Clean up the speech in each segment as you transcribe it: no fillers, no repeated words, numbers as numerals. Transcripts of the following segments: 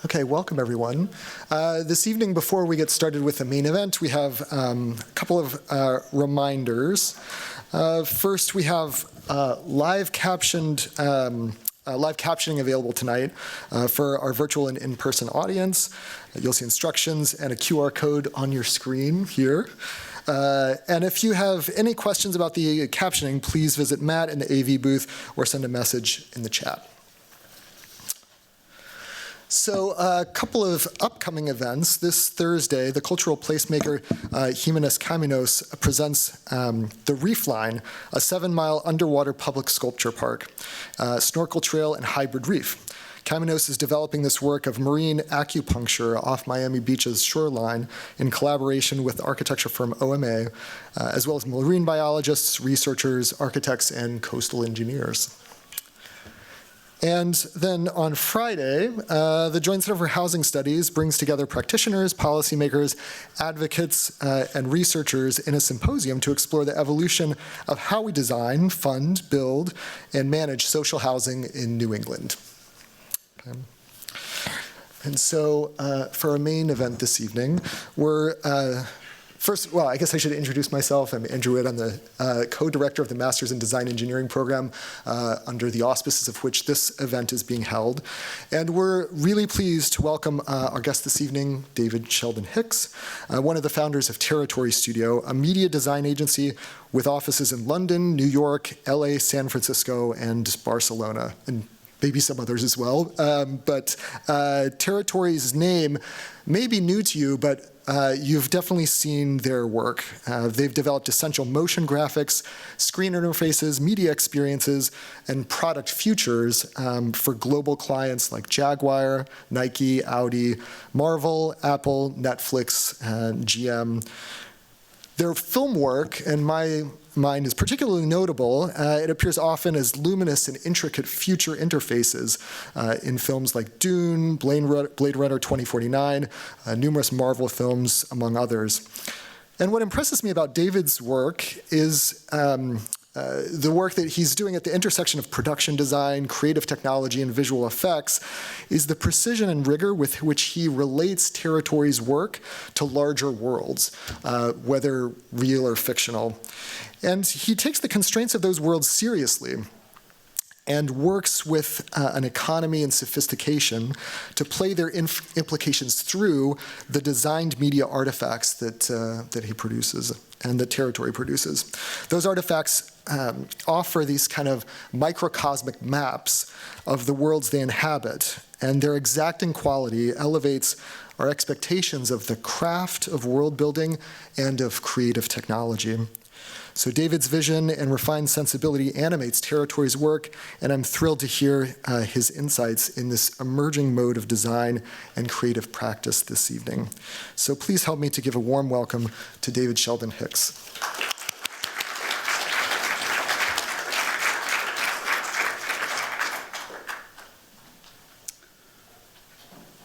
Okay, welcome everyone. This evening, before we get started with the main event, we have a couple of reminders. First, we have live captioning available tonight for our virtual and in-person audience. You'll see instructions and a QR code on your screen here. And if you have any questions about the captioning, please visit Matt in the AV booth or send a message in the chat. So a couple of upcoming events. This Thursday, the cultural placemaker Jimenez Caminos presents the Reef Line, a 7-mile underwater public sculpture park, snorkel trail, and hybrid reef. Caminos is developing this work of marine acupuncture off Miami Beach's shoreline in collaboration with the architecture firm OMA, as well as marine biologists, researchers, architects, and coastal engineers. And then on Friday, the Joint Center for Housing Studies brings together practitioners, policymakers, advocates, and researchers in a symposium to explore the evolution of how we design, fund, build, and manage social housing in New England. Okay. And so for our main event this evening, we're first, well, I guess I should introduce myself. I'm Andrew Witt. I'm the co-director of the Masters in Design Engineering program, under the auspices of which this event is being held. And we're really pleased to welcome our guest this evening, David Sheldon-Hicks, one of the founders of Territory Studio, a media design agency with offices in London, New York, LA, San Francisco, and Barcelona, and maybe some others as well. But Territory's name may be new to you, but you've definitely seen their work. They've developed essential motion graphics, screen interfaces, media experiences, and product futures for global clients like Jaguar, Nike, Audi, Marvel, Apple, Netflix, and GM. Their film work, in my mind, is particularly notable. It appears often as luminous and intricate future interfaces in films like Dune, Blade Runner 2049, numerous Marvel films, among others. And what impresses me about David's work is the work that he's doing at the intersection of production design, creative technology, and visual effects is the precision and rigor with which he relates Territory's work to larger worlds, whether real or fictional. And he takes the constraints of those worlds seriously and works with an economy and sophistication to play their implications through the designed media artifacts that he produces and that Territory produces. Those artifacts offer these kind of microcosmic maps of the worlds they inhabit, and their exacting quality elevates our expectations of the craft of world building and of creative technology. So David's vision and refined sensibility animates Territory's work, and I'm thrilled to hear his insights in this emerging mode of design and creative practice this evening. So please help me to give a warm welcome to David Sheldon-Hicks.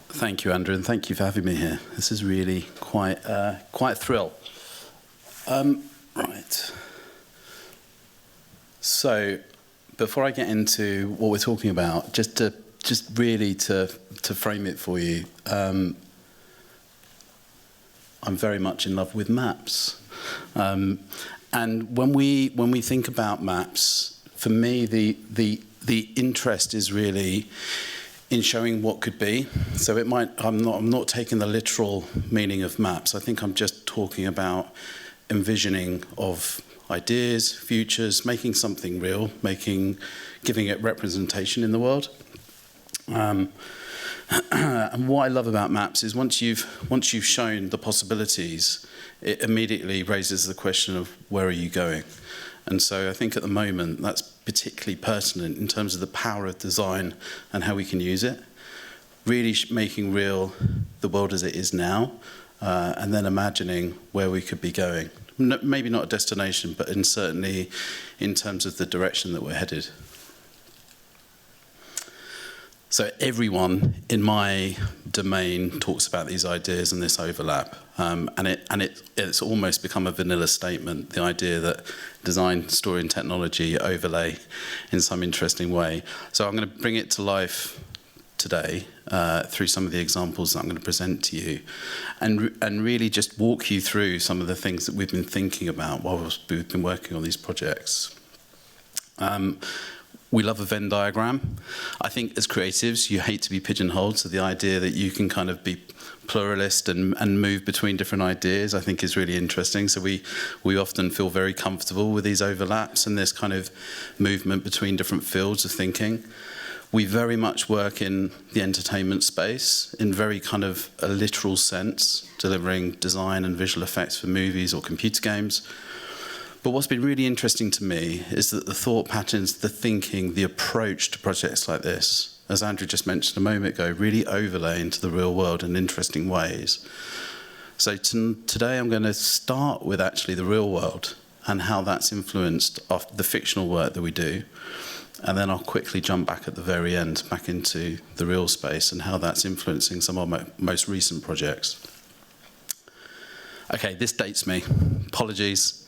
Thank you, Andrew, and thank you for having me here. This is really quite a thrill. Right. So, before I get into what we're talking about, just really to frame it for you, I'm very much in love with maps, and when we think about maps, for me the interest is really in showing what could be. So I'm not taking the literal meaning of maps. I think I'm just talking about envisioning of ideas, futures, making something real, giving it representation in the world. And what I love about maps is once you've shown the possibilities, it immediately raises the question of where are you going? And so I think at the moment that's particularly pertinent in terms of the power of design and how we can use it. Really making real the world as it is now, and then imagining where we could be going. Maybe not a destination, but certainly in terms of the direction that we're headed. So everyone in my domain talks about these ideas and this overlap, and it's almost become a vanilla statement, the idea that design, story, and technology overlay in some interesting way. So I'm going to bring it to life today through some of the examples that I'm going to present to you, and really just walk you through some of the things that we've been thinking about while we've been working on these projects. We love a Venn diagram. I think as creatives, you hate to be pigeonholed, so the idea that you can kind of be pluralist and move between different ideas, I think is really interesting. So we often feel very comfortable with these overlaps and this kind of movement between different fields of thinking. We very much work in the entertainment space in very kind of a literal sense, delivering design and visual effects for movies or computer games. But what's been really interesting to me is that the thought patterns, the thinking, the approach to projects like this, as Andrew just mentioned a moment ago, really overlay into the real world in interesting ways. So today I'm going to start with actually the real world and how that's influenced the fictional work that we do. And then I'll quickly jump back at the very end, back into the real space and how that's influencing some of my most recent projects. Okay, this dates me. Apologies.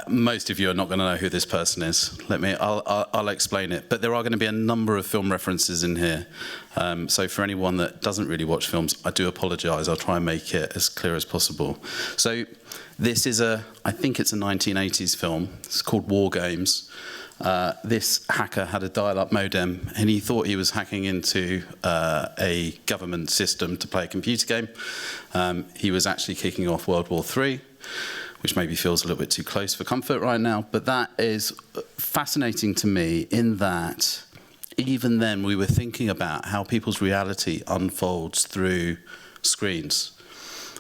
Most of you are not going to know who this person is. I'll explain it. But there are going to be a number of film references in here. So for anyone that doesn't really watch films, I do apologise. I'll try and make it as clear as possible. So this is I think it's a 1980s film. It's called War Games. This hacker had a dial-up modem, and he thought he was hacking into a government system to play a computer game. He was actually kicking off World War III, which maybe feels a little bit too close for comfort right now. But that is fascinating to me in that even then we were thinking about how people's reality unfolds through screens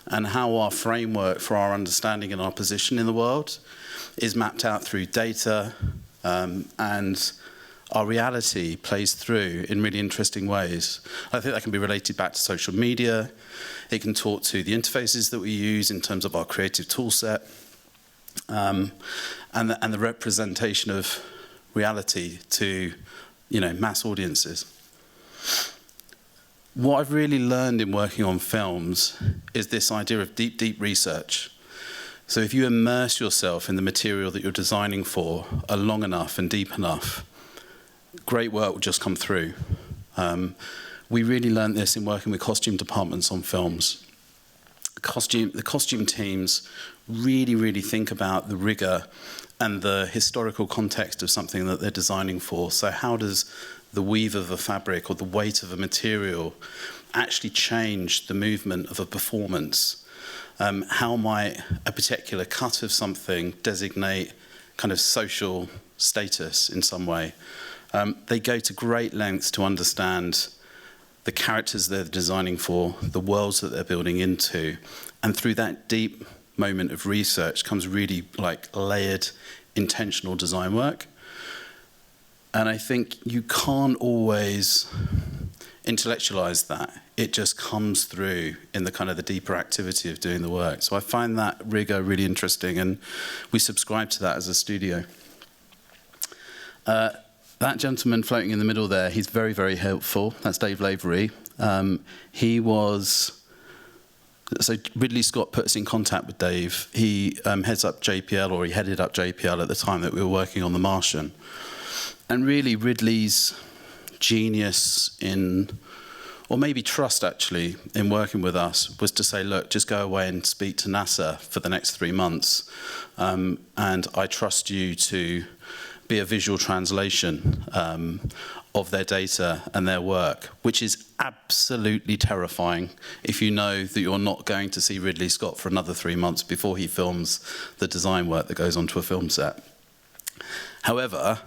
and how our framework for our understanding and our position in the world is mapped out through data, and our reality plays through in really interesting ways. I think that can be related back to social media. It can talk to the interfaces that we use in terms of our creative tool set, and the representation of reality to, mass audiences. What I've really learned in working on films is this idea of deep, deep research. So if you immerse yourself in the material that you're designing for long enough and deep enough, great work will just come through. We really learned this in working with costume departments on films. The costume teams really, really think about the rigor and the historical context of something that they're designing for. So how does the weave of a fabric or the weight of a material actually change the movement of a performance? How might a particular cut of something designate kind of social status in some way? They go to great lengths to understand the characters they're designing for, the worlds that they're building into, and through that deep moment of research comes really layered, intentional design work. And I think you can't always intellectualize that. It just comes through in the kind of the deeper activity of doing the work. So I find that rigor really interesting, and we subscribe to that as a studio. That gentleman floating in the middle there, he's very, very helpful. That's Dave Lavery. So Ridley Scott put us in contact with Dave. He heads up JPL, or he headed up JPL at the time that we were working on The Martian. And really Ridley's genius or maybe trust actually, in working with us was to say, look, just go away and speak to NASA for the next 3 months. And I trust you to be a visual translation of their data and their work, which is absolutely terrifying if you know that you're not going to see Ridley Scott for another 3 months before he films the design work that goes onto a film set. However,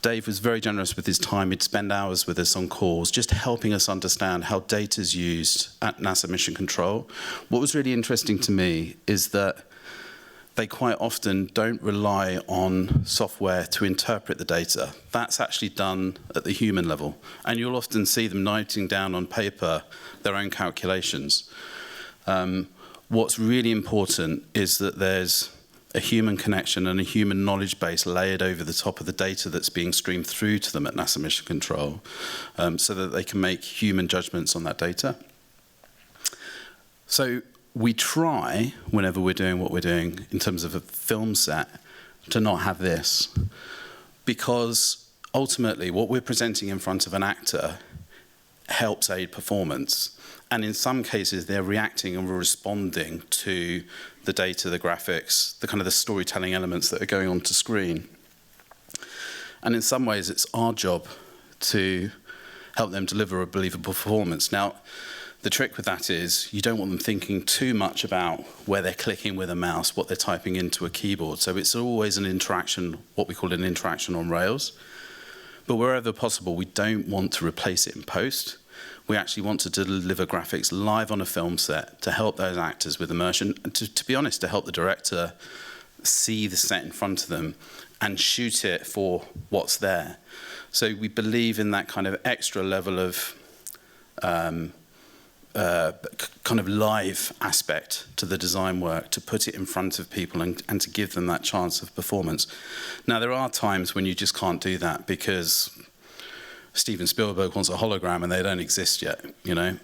Dave was very generous with his time. He'd spend hours with us on calls, just helping us understand how data is used at NASA Mission Control. What was really interesting to me is that they quite often don't rely on software to interpret the data. That's actually done at the human level. And you'll often see them noting down on paper their own calculations. What's really important is that there's a human connection and a human knowledge base layered over the top of the data that's being streamed through to them at NASA Mission Control, so that they can make human judgments on that data. So we try, whenever we're doing what we're doing in terms of a film set, to not have this. Because ultimately what we're presenting in front of an actor helps aid performance. And in some cases, they're reacting and responding to the data, the graphics, the kind of the storytelling elements that are going onto screen. And in some ways, it's our job to help them deliver a believable performance. Now, the trick with that is you don't want them thinking too much about where they're clicking with a mouse, what they're typing into a keyboard. So it's always an interaction, what we call an interaction on rails. But wherever possible, we don't want to replace it in post. We actually want to deliver graphics live on a film set to help those actors with immersion, and to be honest, to help the director see the set in front of them and shoot it for what's there. So we believe in that kind of extra level of kind of live aspect to the design work, to put it in front of people and to give them that chance of performance. Now, there are times when you just can't do that because Steven Spielberg wants a hologram and they don't exist yet, you know.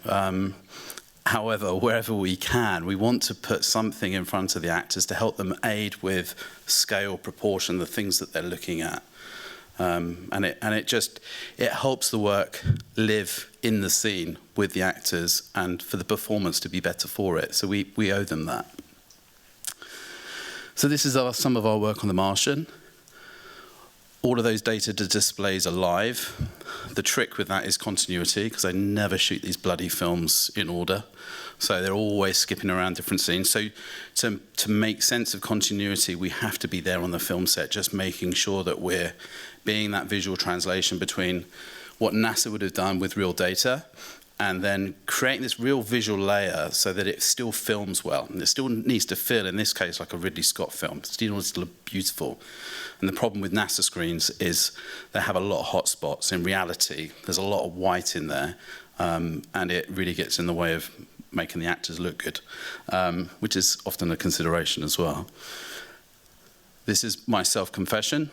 However, wherever we can, we want to put something in front of the actors to help them aid with scale, proportion, the things that they're looking at. And it helps the work live in the scene with the actors and for the performance to be better for it. So we owe them that. So this is some of our work on the Martian. All of those data displays are live. The trick with that is continuity, because I never shoot these bloody films in order. So they're always skipping around different scenes. So to make sense of continuity, we have to be there on the film set, just making sure that we're being that visual translation between what NASA would have done with real data and then creating this real visual layer so that it still films well. And it still needs to feel, in this case, like a Ridley Scott film. It still needs to look beautiful. And the problem with NASA screens is they have a lot of hot spots. In reality, there's a lot of white in there, and it really gets in the way of making the actors look good, which is often a consideration as well. This is my self-confession.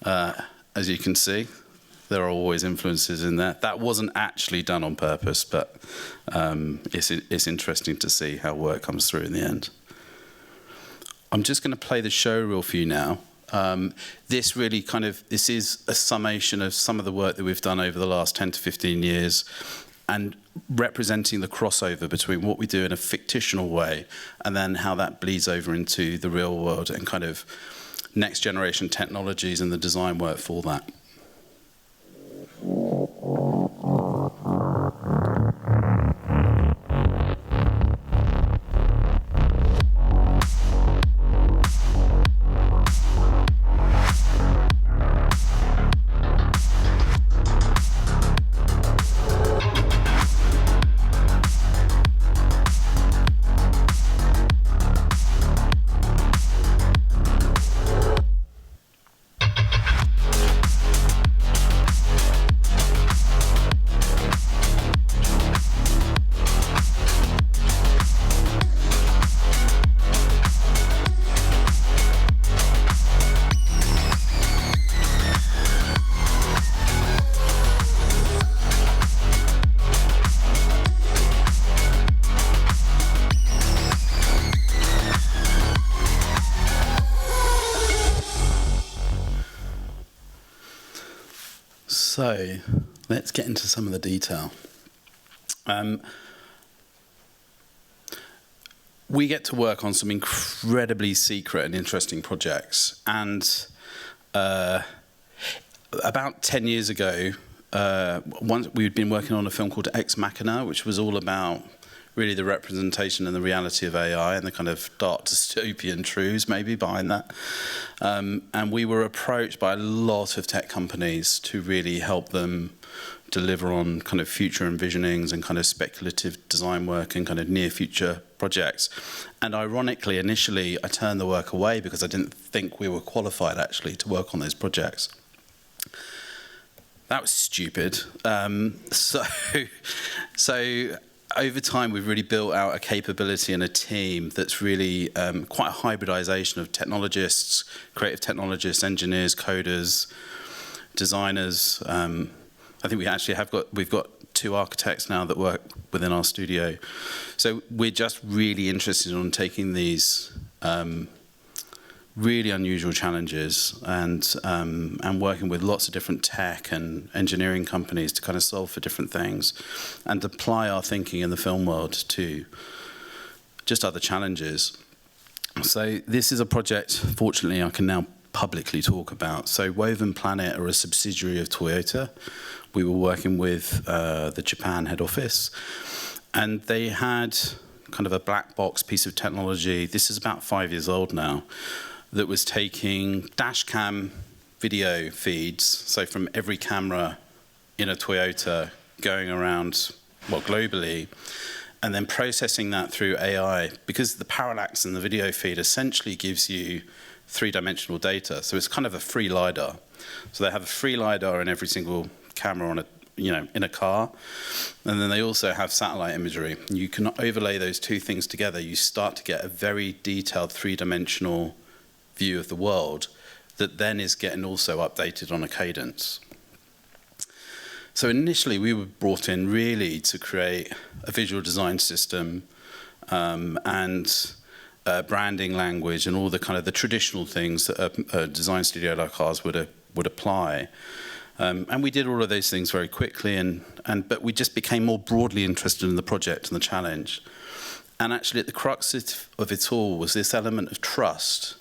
As you can see, there are always influences in there. That wasn't actually done on purpose, but it's interesting to see how work comes through in the end. I'm just going to play the show reel for you now. This is a summation of some of the work that we've done over the last 10 to 15 years and representing the crossover between what we do in a fictional way and then how that bleeds over into the real world and kind of next generation technologies and the design work for that. So let's get into some of the detail. We get to work on some incredibly secret and interesting projects. And about 10 years ago, we'd been working on a film called Machina, which was all about really the representation and the reality of AI and the kind of dark dystopian truths maybe behind that. And we were approached by a lot of tech companies to really help them deliver on kind of future envisionings and kind of speculative design work and kind of near future projects. And ironically, initially, I turned the work away because I didn't think we were qualified actually to work on those projects. That was stupid. So over time, we've really built out a capability and a team that's really quite a hybridization of technologists, creative technologists, engineers, coders, designers. I think we've got 2 architects now that work within our studio. So we're just really interested in taking these really unusual challenges, and working with lots of different tech and engineering companies to kind of solve for different things and apply our thinking in the film world to just other challenges. So this is a project, fortunately, I can now publicly talk about. So Woven Planet are a subsidiary of Toyota. We were working with the Japan head office, and they had kind of a black box piece of technology. This is about 5 years old now, that was taking dash cam video feeds, so from every camera in a Toyota going around, well, globally, and then processing that through AI, because the parallax in the video feed essentially gives you three-dimensional data. So it's kind of a free LiDAR. So they have a free LiDAR in every single camera on a, in a car, and then they also have satellite imagery. You can overlay those two things together. You start to get a very detailed three-dimensional view of the world that then is getting also updated on a cadence. So initially we were brought in really to create a visual design system and branding language and all the kind of the traditional things that a design studio like ours would apply. And we did all of those things very quickly, but we just became more broadly interested in the project and the challenge. And actually at the crux of it all was this element of trust.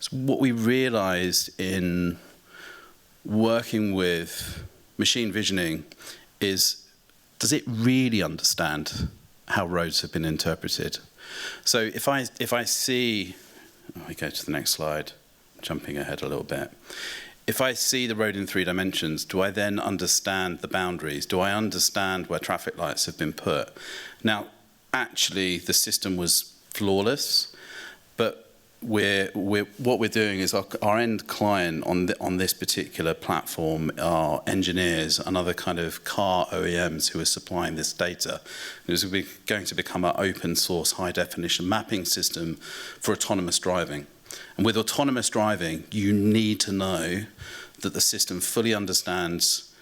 So what we realized in working with machine visioning is, does it really understand how roads have been interpreted? So if I see, we go to the next slide, jumping ahead a little bit. If I see the road in 3 dimensions, do I then understand the boundaries? Do I understand where traffic lights have been put? Now, actually, the system was flawless, but what we're doing is our end client on this particular platform are engineers and other kind of car OEMs who are supplying this data. It is going to become an open source high definition mapping system for autonomous driving. And with autonomous driving, you need to know that the system fully understands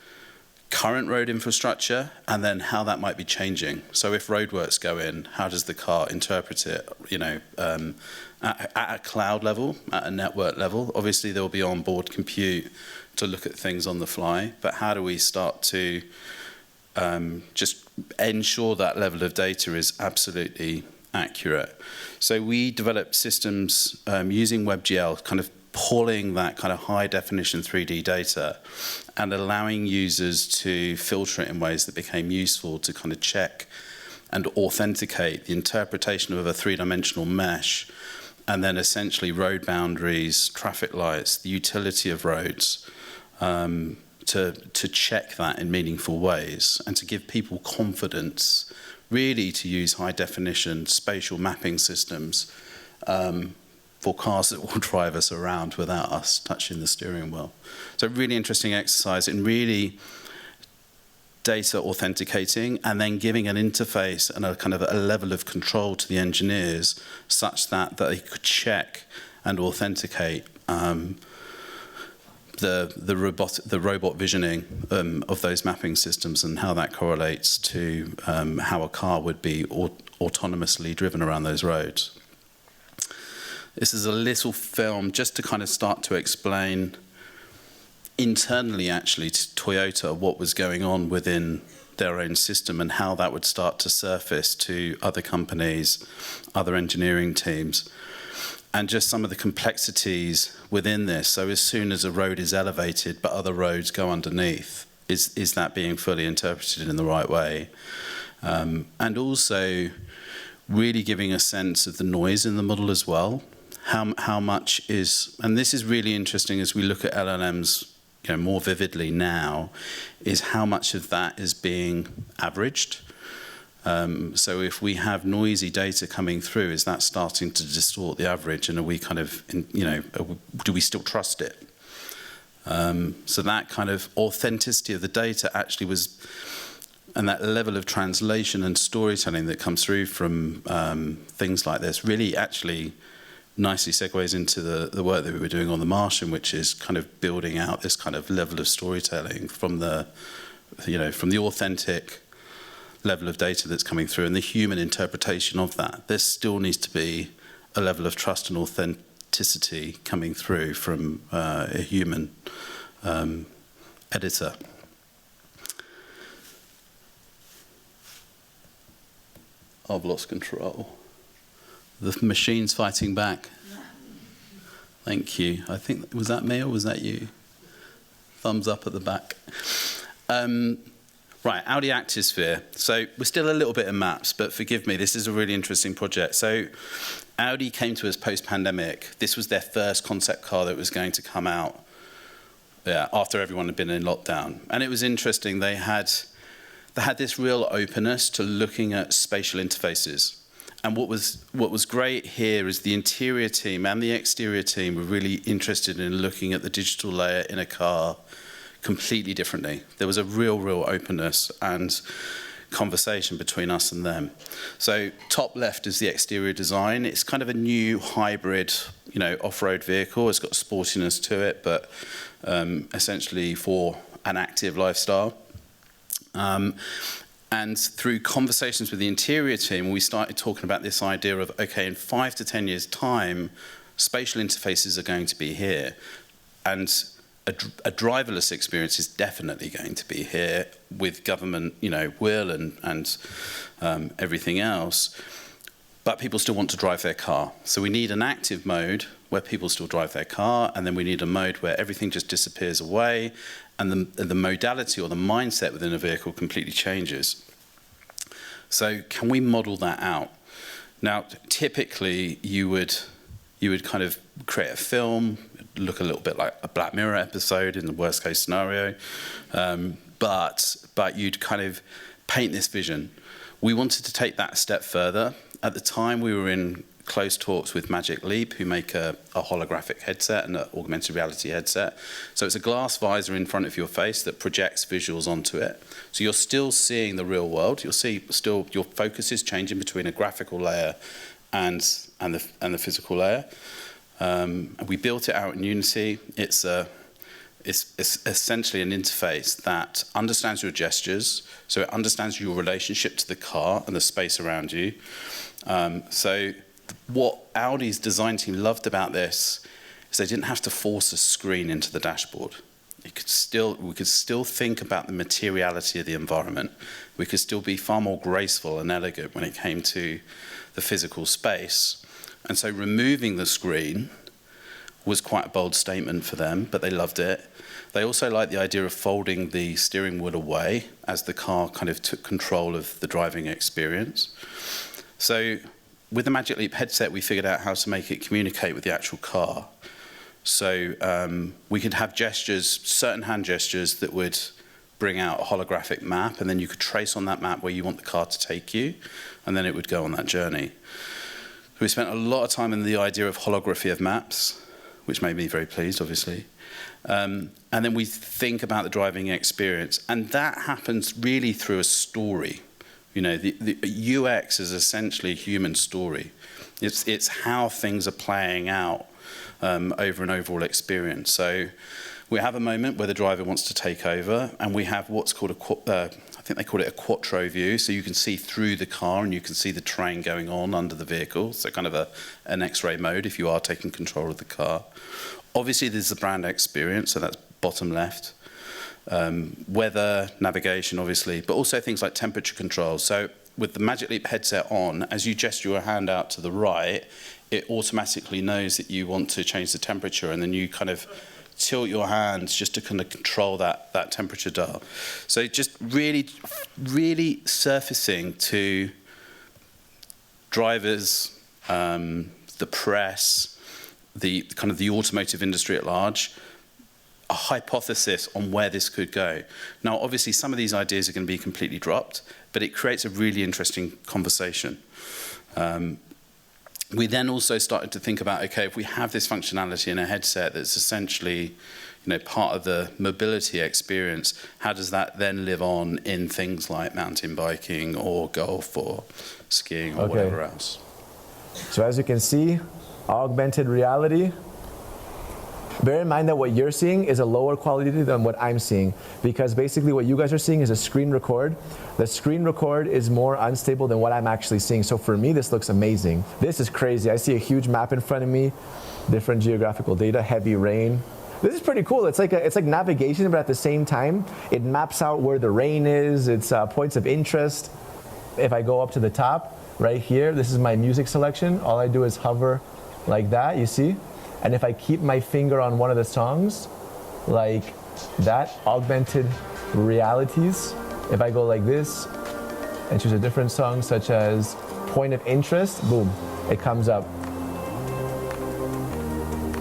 current road infrastructure and then how that might be changing. So if roadworks go in, how does the car interpret it, at a cloud level, at a network level? Obviously there will be onboard compute to look at things on the fly, but how do we start to just ensure that level of data is absolutely accurate? So we developed systems using WebGL, kind of pulling that kind of high definition 3D data and allowing users to filter it in ways that became useful to kind of check and authenticate the interpretation of a 3-dimensional mesh, and then essentially road boundaries, traffic lights, the utility of roads, to check that in meaningful ways and to give people confidence really to use high definition spatial mapping systems for cars that will drive us around without us touching the steering wheel. So really interesting exercise in really data authenticating and then giving an interface and a kind of a level of control to the engineers such that they could check and authenticate the robot visioning of those mapping systems and how that correlates to how a car would be autonomously driven around those roads. This is a little film just to kind of start to explain internally actually to Toyota what was going on within their own system and how that would start to surface to other companies, other engineering teams, and just some of the complexities within this. So as soon as a road is elevated but other roads go underneath, is that being fully interpreted in the right way? And also really giving a sense of the noise in the model as well. How much is, and this is really interesting as we look at LLMs more vividly now, is how much of that is being averaged. So if we have noisy data coming through, is that starting to distort the average, and are we kind of, do we still trust it? So that kind of authenticity of the data actually was, and that level of translation and storytelling that comes through from things like this really actually nicely segues into the work that we were doing on the Martian, which is kind of building out this kind of level of storytelling from the authentic level of data that's coming through and the human interpretation of that. There still needs to be a level of trust and authenticity coming through from a human editor. I've lost control. The machine's fighting back. Thank you. I think, was that me or was that you? Thumbs up at the back. Right, Audi Actisphere. So we're still a little bit in maps, but forgive me, this is a really interesting project. So Audi came to us post-pandemic. This was their first concept car that was going to come out after everyone had been in lockdown. And it was interesting. They had this real openness to looking at spatial interfaces. And what was great here is the interior team and the exterior team were really interested in looking at the digital layer in a car completely differently. There was a real openness and conversation between us and them. So top left is the exterior design. It's kind of a new hybrid, off-road vehicle. It's got sportiness to it, but essentially for an active lifestyle. And through conversations with the interior team, we started talking about this idea of, okay, in 5 to 10 years' time, spatial interfaces are going to be here. And a driverless experience is definitely going to be here with government, will and everything else. But people still want to drive their car. So we need an active mode where people still drive their car, and then we need a mode where everything just disappears away, and the modality or the mindset within a vehicle completely changes. So can we model that out? Now, typically, you would kind of create a film, look a little bit like a Black Mirror episode in the worst case scenario, but you'd kind of paint this vision. We wanted to take that a step further. At the time, we were in close talks with Magic Leap, who make a holographic headset and an augmented reality headset. So it's a glass visor in front of your face that projects visuals onto it. So you're still seeing the real world. You'll see still your focus is changing between a graphical layer and the physical layer. And we built it out in Unity. It's essentially an interface that understands your gestures, so it understands your relationship to the car and the space around you. So what Audi's design team loved about this is they didn't have to force a screen into the dashboard. We could still think about the materiality of the environment. We could still be far more graceful and elegant when it came to the physical space. And so removing the screen was quite a bold statement for them, but they loved it. They also liked the idea of folding the steering wheel away as the car kind of took control of the driving experience. So with the Magic Leap headset, we figured out how to make it communicate with the actual car. So we could have gestures, certain hand gestures that would bring out a holographic map, and then you could trace on that map where you want the car to take you, and then it would go on that journey. We spent a lot of time in the idea of holography of maps, which made me very pleased, obviously. And then we think about the driving experience, and that happens really through a story. The UX is essentially a human story. It's how things are playing out over an overall experience. So we have a moment where the driver wants to take over, and we have what's called I think they call it a quattro view, so you can see through the car and you can see the train going on under the vehicle, so kind of an X-ray mode if you are taking control of the car. Obviously, there's the brand experience, so that's bottom left. Weather, navigation, obviously, but also things like temperature control. So with the Magic Leap headset on, as you gesture your hand out to the right, it automatically knows that you want to change the temperature, and then you kind of tilt your hands just to kind of control that temperature dial. So just really surfacing to drivers, the press, the kind of the automotive industry at large, a hypothesis on where this could go. Now, obviously, some of these ideas are going to be completely dropped, but it creates a really interesting conversation. We then also started to think about, okay, if we have this functionality in a headset that's essentially, part of the mobility experience, how does that then live on in things like mountain biking or golf or skiing or whatever else? So as you can see, augmented reality Bear in mind that what you're seeing is a lower quality than what I'm seeing, because basically what you guys are seeing is a screen record. The screen record is more unstable than what I'm actually seeing. So for me, this looks amazing. This is crazy. I see a huge map in front of me, different geographical data, heavy rain. This is pretty cool. It's like navigation, but at the same time, it maps out where the rain is. It's points of interest. If I go up to the top, right here, this is my music selection. All I do is hover like that, you see? And if I keep my finger on one of the songs, like that, augmented realities, if I go like this and choose a different song, such as Point of Interest, boom, it comes up.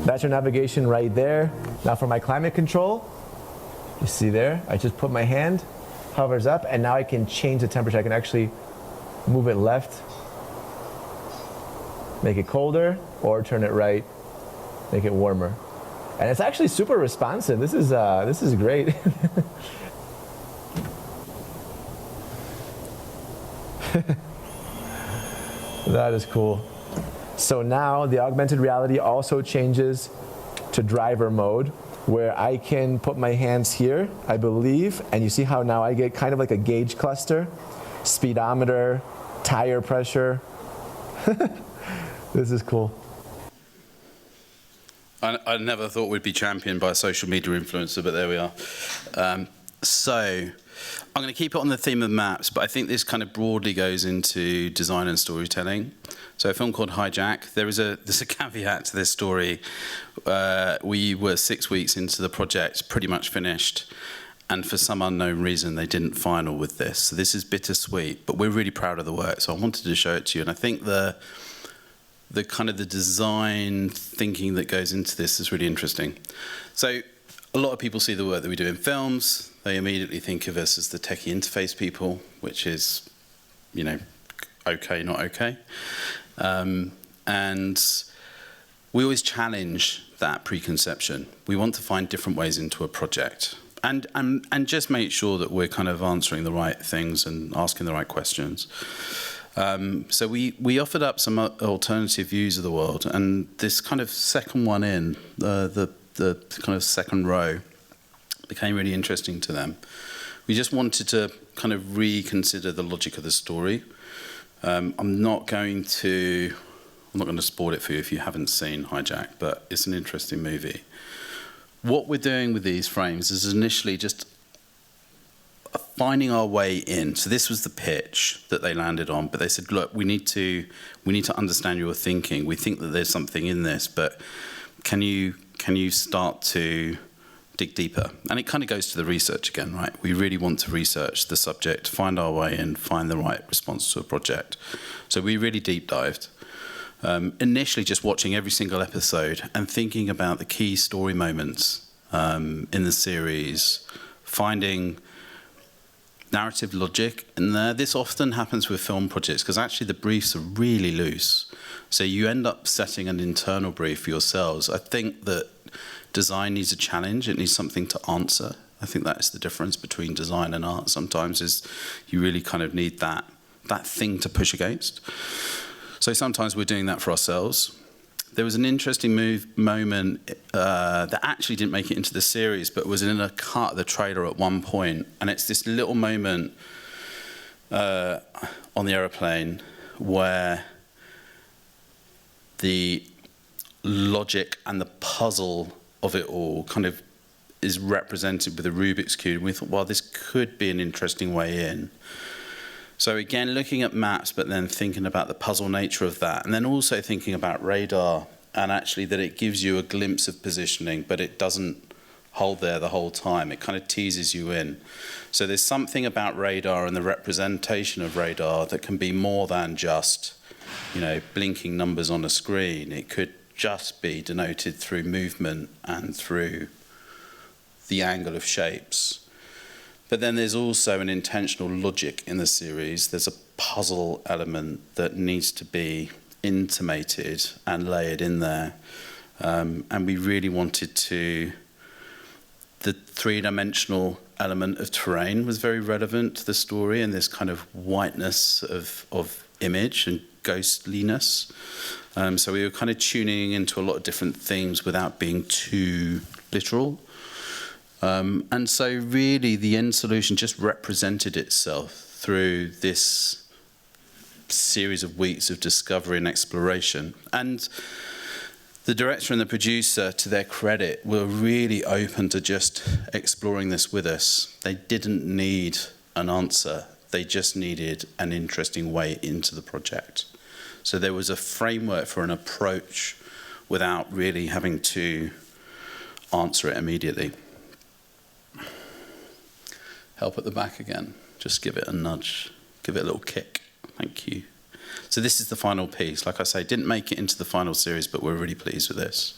That's your navigation right there. Now for my climate control, you see there, I just put my hand, hovers up, and now I can change the temperature. I can actually move it left, make it colder, or turn it right, make it warmer. And it's actually super responsive. This is great. That is cool. So now the augmented reality also changes to driver mode, where I can put my hands here, I believe, and you see how now I get kind of like a gauge cluster, speedometer, tire pressure. This is cool. I never thought we'd be championed by a social media influencer, but there we are. So I'm going to keep it on the theme of maps, but I think this kind of broadly goes into design and storytelling. So a film called Hijack, there's a caveat to this story. We were 6 weeks into the project, pretty much finished, and for some unknown reason, they didn't final with this. So this is bittersweet, but we're really proud of the work, so I wanted to show it to you. And I think the kind of the design thinking that goes into this is really interesting. So a lot of people see the work that we do in films. They immediately think of us as the techie interface people, which is, you know, okay, not okay. And we always challenge that preconception. We want to find different ways into a project and just make sure that we're kind of answering the right things and asking the right questions. So we offered up some alternative views of the world, and this kind of second one in, the kind of second row, became really interesting to them. We just wanted to kind of reconsider the logic of the story. I'm not going to spoil it for you if you haven't seen Hijack, but it's an interesting movie. What we're doing with these frames is initially just finding our way in. So this was the pitch that they landed on, but they said, look, we need to understand your thinking. We think that there's something in this, but can you start to dig deeper? And it kind of goes to the research again, right? We really want to research the subject, find our way in, find the right response to a project. So we really deep dived. Initially just watching every single episode and thinking about the key story moments in the series, finding narrative logic in there. This often happens with film projects because actually the briefs are really loose. So you end up setting an internal brief for yourselves. I think that design needs a challenge. It needs something to answer. I think that's the difference between design and art sometimes, is you really kind of need that thing to push against. So sometimes we're doing that for ourselves. There was an interesting moment that actually didn't make it into the series, but was in a cut of the trailer at one point, and it's this little moment on the aeroplane where the logic and the puzzle of it all kind of is represented with a Rubik's Cube. And we thought, well, this could be an interesting way in. So again, looking at maps, but then thinking about the puzzle nature of that, and then also thinking about radar, and actually that it gives you a glimpse of positioning, but it doesn't hold there the whole time. It kind of teases you in. So there's something about radar and the representation of radar that can be more than just, you know, blinking numbers on a screen. It could just be denoted through movement and through the angle of shapes. But then there's also an intentional logic in the series. There's a puzzle element that needs to be intimated and layered in there. And we really wanted to... The three-dimensional element of terrain was very relevant to the story, and this kind of whiteness of image and ghostliness. So we were kind of tuning into a lot of different themes without being too literal. And so really the end solution just represented itself through this series of weeks of discovery and exploration. And the director and the producer, to their credit, were really open to just exploring this with us. They didn't need an answer. They just needed an interesting way into the project. So there was a framework for an approach without really having to answer it immediately. Help at the back again. Just give it a nudge. Give it a little kick. Thank you. So this is the final piece. Like I say, didn't make it into the final series, but we're really pleased with this.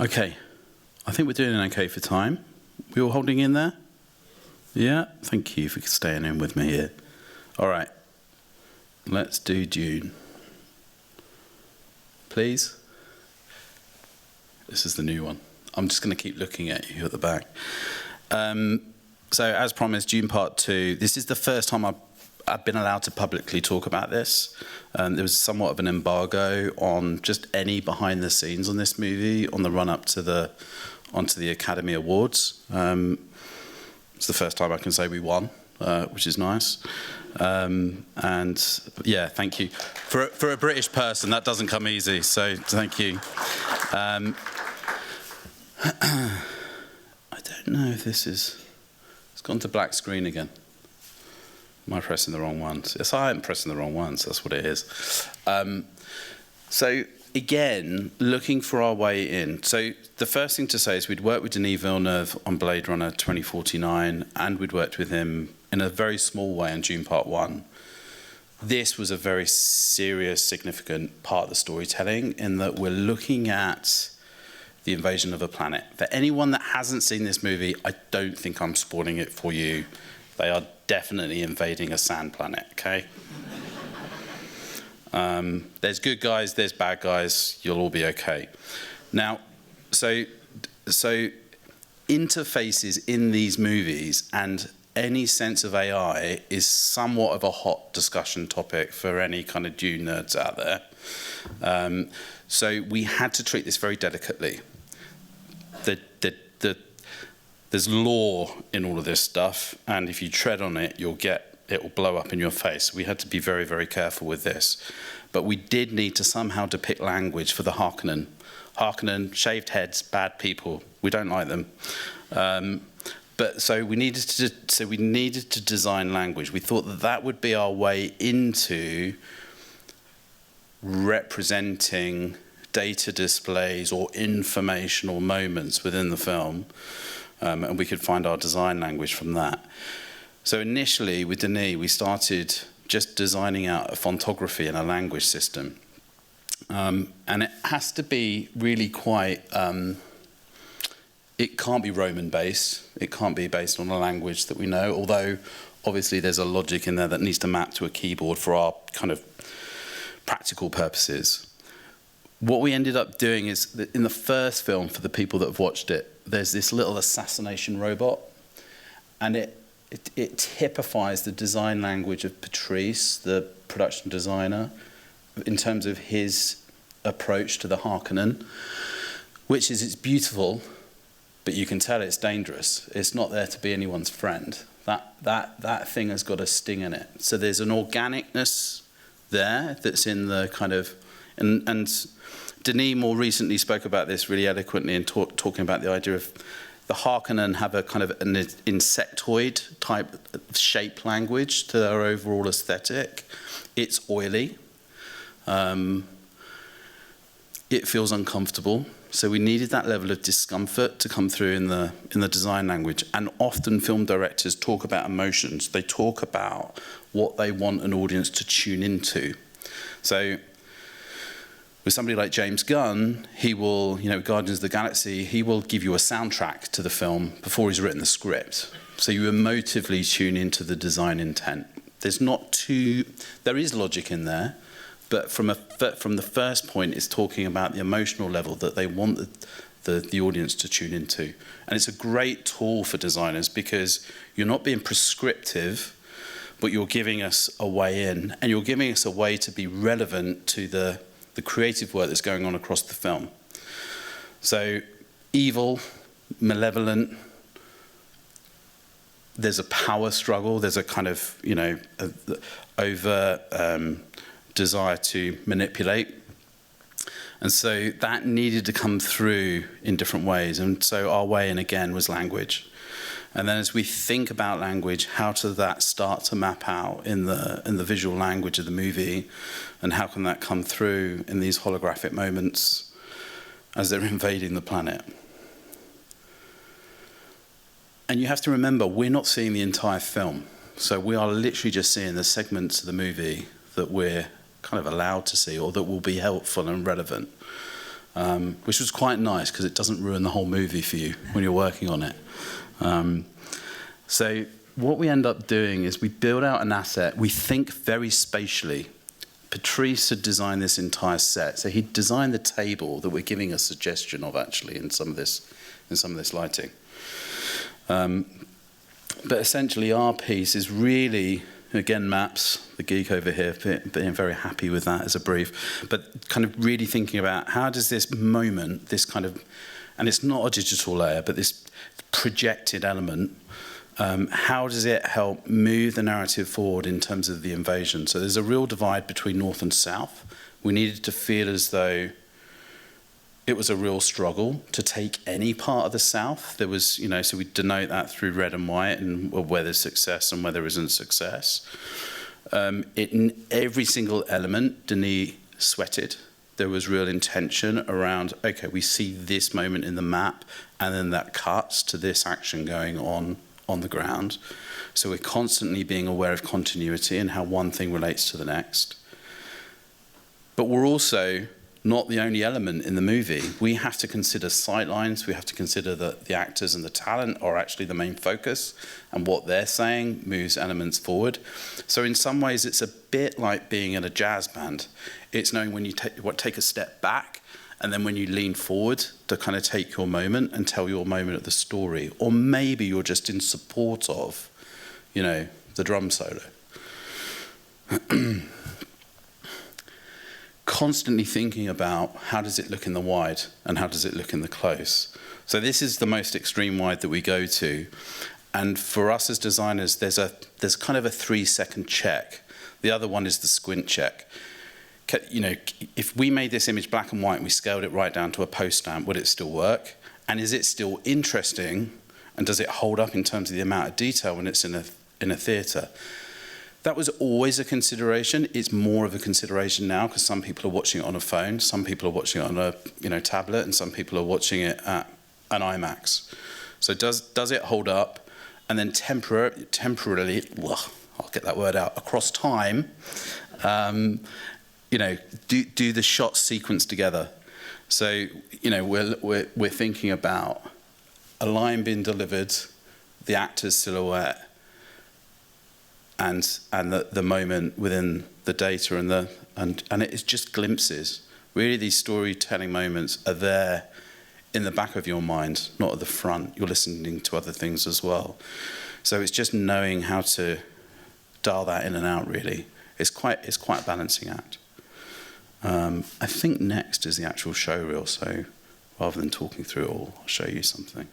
Okay, I think we're doing okay for time. We all holding in there? Yeah, thank you for staying in with me here. All right, let's do Dune. Please. This is the new one. I'm just going to keep looking at you at the back. So as promised, Dune Part 2. This is the first time I've been allowed to publicly talk about this. There was somewhat of an embargo on just any behind the scenes on this movie on the run up to onto the Academy Awards. It's the first time I can say we won, which is nice. And yeah, thank you. For a British person, that doesn't come easy, so thank you. I don't know if this is... It's gone to black screen again. Am I pressing the wrong ones? Yes, I am pressing the wrong ones. That's what it is. So again, looking for our way in. So the first thing to say is we'd worked with Denis Villeneuve on Blade Runner 2049, and we'd worked with him in a very small way on Dune Part 1. This was a very serious, significant part of the storytelling in that we're looking at the invasion of a planet. For anyone that hasn't seen this movie, I don't think I'm spoiling it for you. They are definitely invading a sand planet, okay? There's good guys, there's bad guys, you'll all be okay. Now, so interfaces in these movies and any sense of AI is somewhat of a hot discussion topic for any kind of Dune nerds out there. So we had to treat this very delicately. There's law in all of this stuff, and if you tread on it, it will blow up in your face. We had to be very, very careful with this. But we did need to somehow depict language for the Harkonnen. Harkonnen, shaved heads, bad people. We don't like them. So we needed to design language. We thought that would be our way into representing data displays or informational moments within the film, and we could find our design language from that. So initially with Denis, we started just designing out a fontography and a language system, and it has to be really quite. It can't be Roman based. It can't be based on a language that we know. Although obviously there's a logic in there that needs to map to a keyboard for our kind of practical purposes. What we ended up doing is that in the first film, for the people that have watched it, there's this little assassination robot, and it typifies the design language of Patrice, the production designer, in terms of his approach to the Harkonnen, which is it's beautiful, but you can tell it's dangerous. It's not there to be anyone's friend. That thing has got a sting in it. So there's an organicness there that's in the kind of and Denis more recently spoke about this really eloquently and talking about the idea of the Harkonnen have a kind of an insectoid type shape language to their overall aesthetic. It's oily. It feels uncomfortable. So we needed that level of discomfort to come through in the design language. And often film directors talk about emotions. They talk about what they want an audience to tune into. So with somebody like James Gunn, he will, Guardians of the Galaxy, he will give you a soundtrack to the film before he's written the script. So you emotively tune into the design intent. There is logic in there, but from the first point, it's talking about the emotional level that they want the audience to tune into. And it's a great tool for designers because you're not being prescriptive, but you're giving us a way in, and you're giving us a way to be relevant to the creative work that's going on across the film. So evil, malevolent, there's a power struggle, there's a kind of, desire to manipulate. And so that needed to come through in different ways. And so our way in, again, was language. And then as we think about language, how does that start to map out in the visual language of the movie? And how can that come through in these holographic moments as they're invading the planet? And you have to remember, we're not seeing the entire film. So we are literally just seeing the segments of the movie that we're kind of allowed to see or that will be helpful and relevant, which was quite nice because it doesn't ruin the whole movie for you when you're working on it. So what we end up doing is we build out an asset. We think very spatially. Patrice had designed this entire set. So he designed the table that we're giving a suggestion of actually in some of this lighting. But essentially our piece is really, again, maps, the geek over here being very happy with that as a brief, but kind of really thinking about how does this moment, this kind of, and it's not a digital layer, but this projected element, how does it help move the narrative forward in terms of the invasion? So there's a real divide between North and South. We needed to feel as though it was a real struggle to take any part of the South. There was, so we denote that through red and white and where there's success and where there isn't success. In every single element, Denis sweated. There was real intention around, okay, we see this moment in the map, and then that cuts to this action going on the ground. So we're constantly being aware of continuity and how one thing relates to the next. But we're also not the only element in the movie. We have to consider sightlines. We have to consider that the actors and the talent are actually the main focus, and what they're saying moves elements forward. So in some ways, it's a bit like being in a jazz band. It's knowing when you take a step back, and then when you lean forward to kind of take your moment and tell your moment of the story. Or maybe you're just in support of, the drum solo. Constantly thinking about how does it look in the wide and how does it look in the close. So this is the most extreme wide that we go to. And for us as designers, there's kind of a 3-second check. The other one is the squint check. If we made this image black and white and we scaled it right down to a post stamp, would it still work? And is it still interesting? And does it hold up in terms of the amount of detail when it's in a theatre? That was always a consideration. It's more of a consideration now because some people are watching it on a phone, some people are watching it on a tablet, and some people are watching it at an IMAX. So does it hold up? And then temporarily, I'll get that word out, across time, do the shots sequence together. So we're thinking about a line being delivered, the actor's silhouette, and the moment within the data and it's just glimpses. Really, these storytelling moments are there in the back of your mind, not at the front. You're listening to other things as well. So it's just knowing how to dial that in and out. Really, it's quite a balancing act. I think next is the actual show reel. So rather than talking through it all, I'll show you something.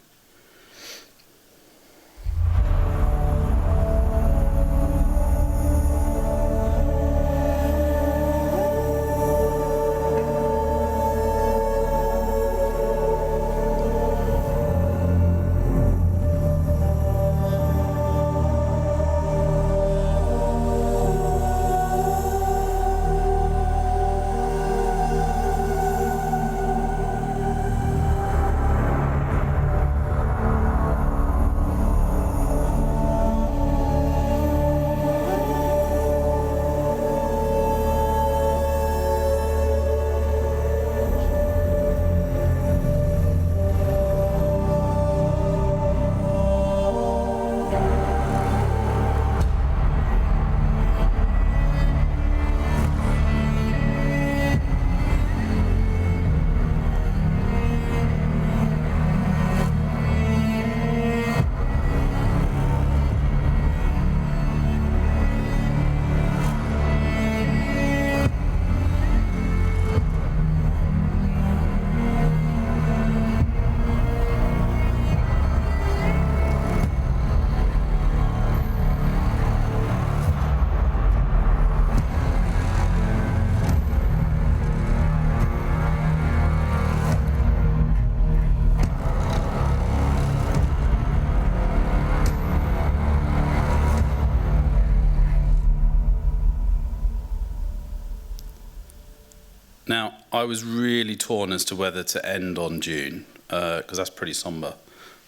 Now, I was really torn as to whether to end on Dune, because that's pretty somber.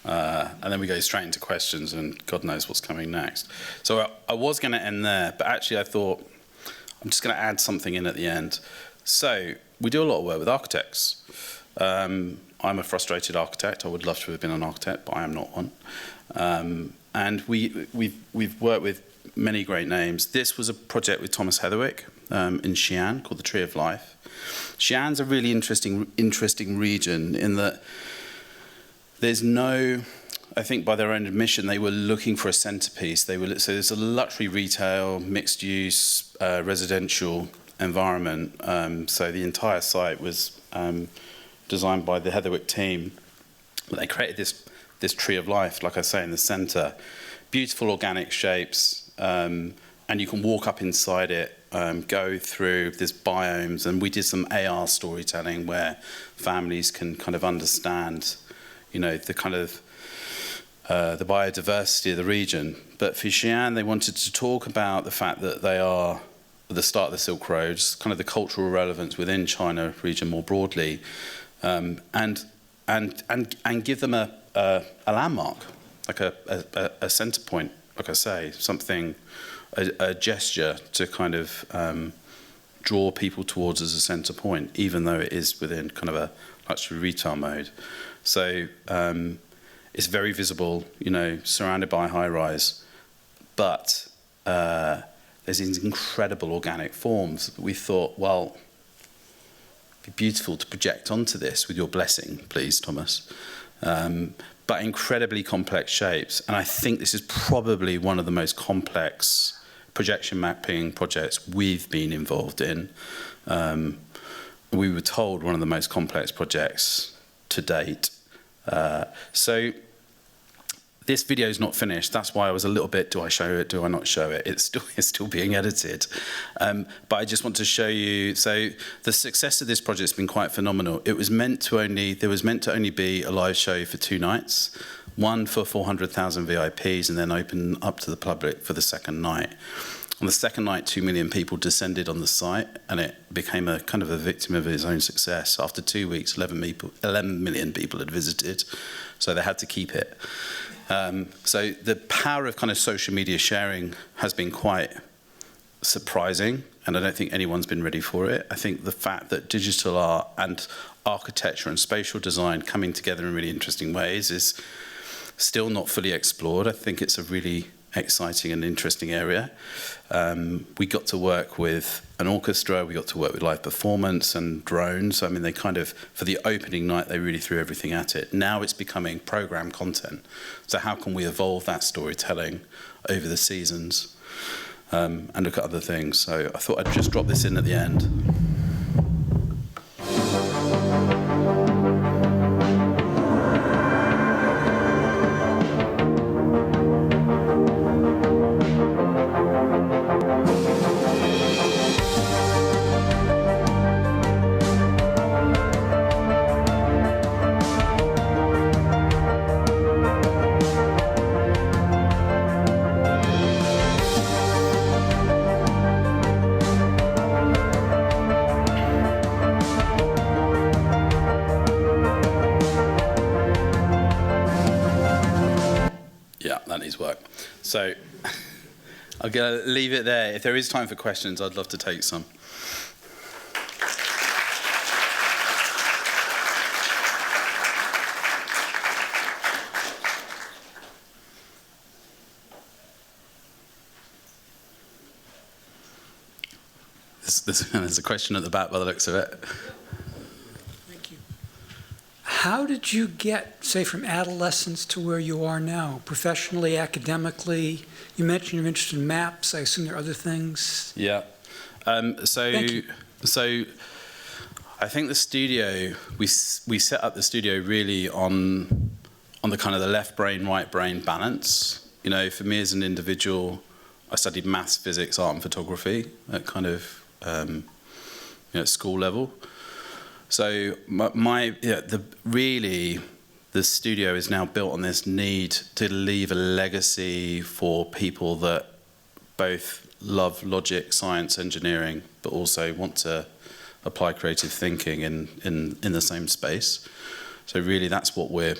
And then we go straight into questions, and God knows what's coming next. So I was going to end there, but actually I thought I'm just going to add something in at the end. So we do a lot of work with architects. I'm a frustrated architect. I would love to have been an architect, but I am not one. And we've worked with many great names. This was a project with Thomas Heatherwick in Xi'an called the Tree of Life. Xi'an's a really interesting region in that there's no, I think by their own admission, they were looking for a centerpiece. So there's a luxury retail, mixed use, residential environment. So the entire site was designed by the Heatherwick team. They created this Tree of Life, like I say, in the center. Beautiful organic shapes, and you can walk up inside it, go through this biomes, and we did some AR storytelling where families can kind of understand, the kind of the biodiversity of the region. But for Xi'an, they wanted to talk about the fact that they are at the start of the Silk Road, kind of the cultural relevance within China region more broadly, and give them a landmark, like a center point, like I say, something, a gesture to kind of draw people towards as a center point, even though it is within kind of a luxury retail mode. So it's very visible, surrounded by high rise, but there's these incredible organic forms. We thought, well, it'd be beautiful to project onto this with your blessing, please, Thomas. But incredibly complex shapes. And I think this is probably one of the most complex projection mapping projects we've been involved in. We were told one of the most complex projects to date. So this video is not finished. That's why I was a little bit, do I show it, do I not show it? It's still being edited. But I just want to show you, so the success of this project has been quite phenomenal. There was meant to only be a live show for 2 nights, one for 400,000 VIPs and then open up to the public for the second night. On the second night, 2 million people descended on the site, and it became a kind of a victim of its own success. After 2 weeks, 11 million people had visited, so they had to keep it. So the power of kind of social media sharing has been quite surprising, and I don't think anyone's been ready for it. I think the fact that digital art and architecture and spatial design coming together in really interesting ways is still not fully explored. I think it's a really exciting and interesting area. We got to work with an orchestra, we got to work with live performance and drones. I mean, they kind of, for the opening night, they really threw everything at it. Now it's becoming program content. So how can we evolve that storytelling over the seasons and look at other things? So I thought I'd just drop this in at the end. So I'm going to leave it there. If there is time for questions, I'd love to take some. There's a question at the back by the looks of it. Thank you. How did you get, say, from adolescence to where you are now, professionally, academically? You mentioned you're interested in maps. I assume there are other things. Yeah. So I think the studio, we set up the studio really on the kind of the left brain, right brain balance. For me as an individual, I studied maths, physics, art and photography at kind of at school level. So the studio is now built on this need to leave a legacy for people that both love logic, science, engineering, but also want to apply creative thinking in the same space. So really, that's what we're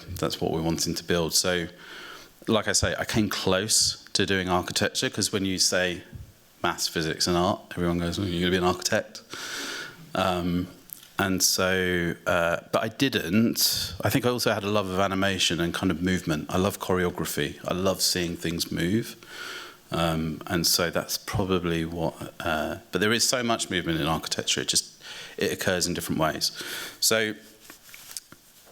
wanting to build. So, like I say, I came close to doing architecture, because when you say maths, physics, and art, everyone goes, "Well, you're going to be an architect." And so, but I didn't. I think I also had a love of animation and kind of movement. I love choreography. I love seeing things move. And so that's probably what. But there is so much movement in architecture. It occurs in different ways. So,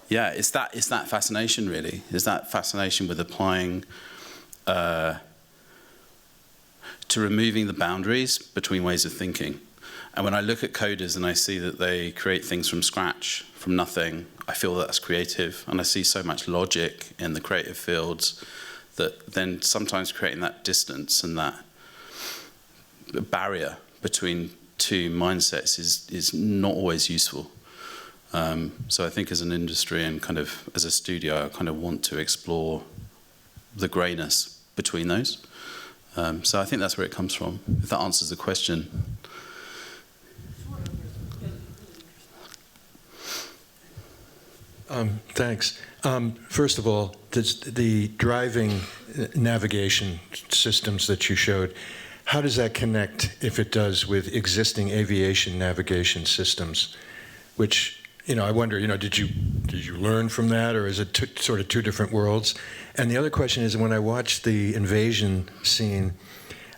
yeah, it's that fascination really. It's that fascination with applying, to removing the boundaries between ways of thinking. And when I look at coders and I see that they create things from scratch, from nothing, I feel that's creative. And I see so much logic in the creative fields that then sometimes creating that distance and that barrier between two mindsets is not always useful. So I think as an industry and kind of as a studio, I kind of want to explore the greyness between those. So I think that's where it comes from, if that answers the question. Thanks. First of all, the driving navigation systems that you showed, how does that connect, if it does, with existing aviation navigation systems? Which, I wonder, did you learn from that, or is it sort of two different worlds? And the other question is, when I watched the invasion scene,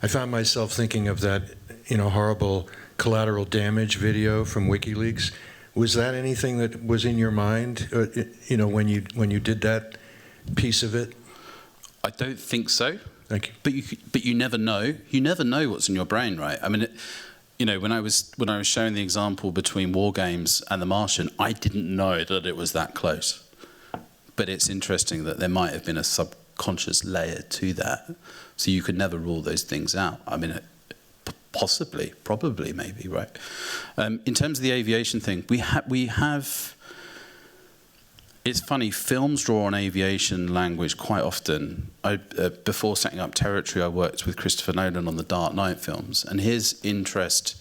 I found myself thinking of that, horrible collateral damage video from WikiLeaks. Was that anything that was in your mind, when you did that piece of it? I don't think so. Thank you. But you never know. You never know what's in your brain, right? I mean, when I was showing the example between War Games and The Martian, I didn't know that it was that close. But it's interesting that there might have been a subconscious layer to that, so you could never rule those things out. I mean, possibly, probably, maybe, right? In terms of the aviation thing, we have. It's funny, films draw on aviation language quite often. Before setting up Territory, I worked with Christopher Nolan on the Dark Knight films, and his interest,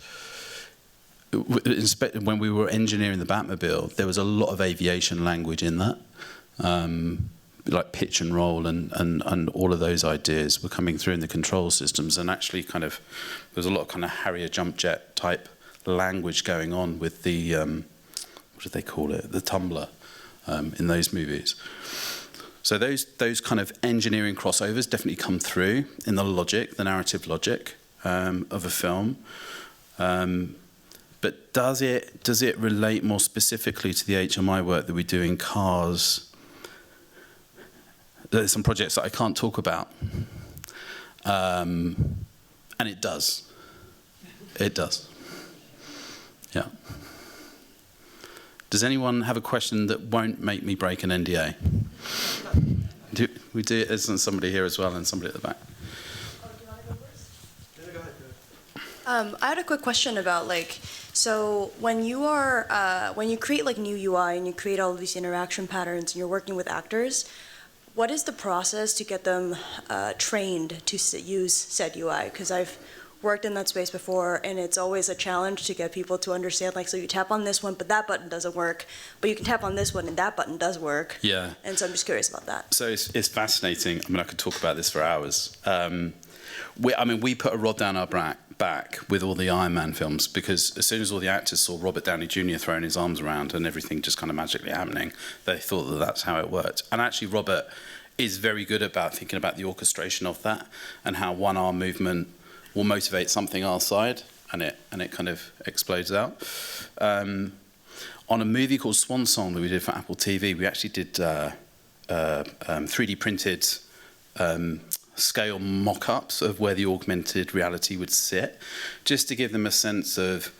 when we were engineering the Batmobile, there was a lot of aviation language in that. Like pitch and roll and all of those ideas were coming through in the control systems, and actually kind of there was a lot of kind of Harrier jump jet type language going on with the what do they call it, the tumbler in those movies. So those kind of engineering crossovers definitely come through in the logic, the narrative logic of a film. But does it relate more specifically to the HMI work that we do in cars? There's some projects that I can't talk about, and it does. It does. Yeah. Does anyone have a question that won't make me break an NDA? We do. There's somebody here as well, and somebody at the back. I had a quick question about so when you are when you create new UI and you create all of these interaction patterns and you're working with actors, what is the process to get them trained to use said UI? Because I've worked in that space before, and it's always a challenge to get people to understand, so you tap on this one, but that button doesn't work, but you can tap on this one and that button does work. Yeah. And so I'm just curious about that. So it's fascinating. I mean, I could talk about this for hours. We put a rod down our back with all the Iron Man films, because as soon as all the actors saw Robert Downey Jr. throwing his arms around and everything just kind of magically happening, they thought that that's how it worked. And actually, Robert is very good about thinking about the orchestration of that and how one arm movement will motivate something outside, and it kind of explodes out. On a movie called Swan Song that we did for Apple TV, we actually did 3D printed scale mock-ups of where the augmented reality would sit, just to give them a sense of